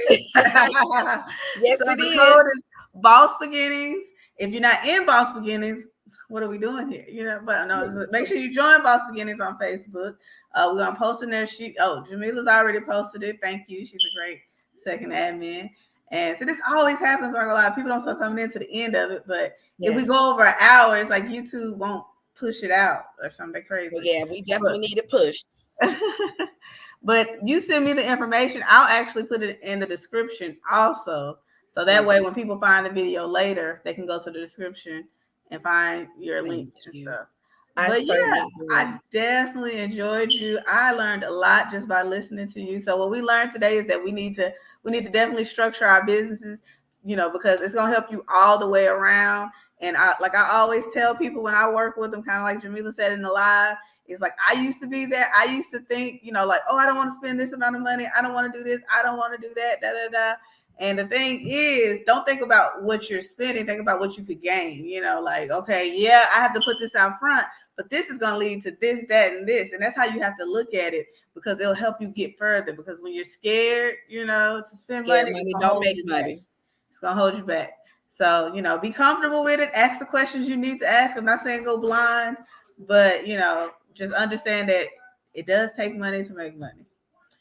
[SPEAKER 2] Yes,
[SPEAKER 1] So
[SPEAKER 2] it
[SPEAKER 1] the
[SPEAKER 2] is.
[SPEAKER 1] code is Boss Beginnings. If you're not in Boss Beginnings, what are we doing here? But no, make sure you join Boss Beginnings on Facebook. We're gonna post in there. Jamila's already posted it. Thank you. She's a great second admin. And so this always happens. A lot of people don't start coming into the end of it. But if we
[SPEAKER 2] Yes.
[SPEAKER 1] go over an hour, it's like YouTube won't push it out or something crazy.
[SPEAKER 2] Well, yeah, we definitely need it pushed.
[SPEAKER 1] But you send me the information. I'll actually put it in the description also. So that way, when people find the video later, they can go to the description and find your link and stuff. But yeah, I definitely enjoyed you. I learned a lot just by listening to you. So what we learned today is that we need to definitely structure our businesses, because it's gonna help you all the way around. And I always tell people when I work with them, kind of like Jamila said in the live, it's like I used to be there. I used to think, like, oh, I don't want to spend this amount of money. I don't want to do this. I don't want to do that. Da da da. And the thing is, don't think about what you're spending. Think about what you could gain. Like, okay, yeah, I have to put this out front, but this is going to lead to this, that, and this. And that's how you have to look at it, because it'll help you get further. Because when you're scared, to spend money
[SPEAKER 2] don't make money.
[SPEAKER 1] It's going to hold you back. So, be comfortable with it. Ask the questions you need to ask. I'm not saying go blind, but, just understand that it does take money to make money.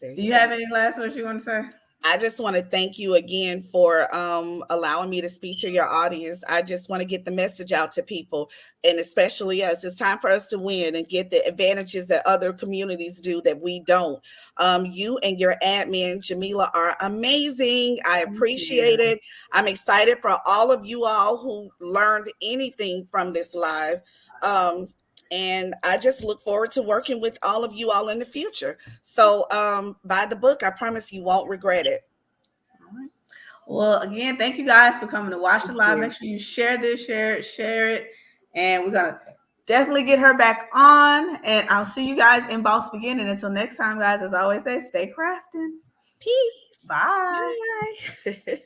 [SPEAKER 1] Do you have any last words you want to say?
[SPEAKER 2] I just want to thank you again for allowing me to speak to your audience. I just want to get the message out to people, and especially us. It's time for us to win and get the advantages that other communities do that we don't. You and your admin, Jamila, are amazing. I appreciate it. I'm excited for all of you all who learned anything from this live. And I just look forward to working with all of you all in the future. So buy the book. I promise you won't regret it.
[SPEAKER 1] All right. Well, again, thank you guys for coming to watch the live. Make sure you share this, share it. And we're going to definitely get her back on. And I'll see you guys in Boss Beginning. Until next time, guys, as I always say, stay crafting.
[SPEAKER 2] Peace.
[SPEAKER 1] Bye.
[SPEAKER 2] Bye.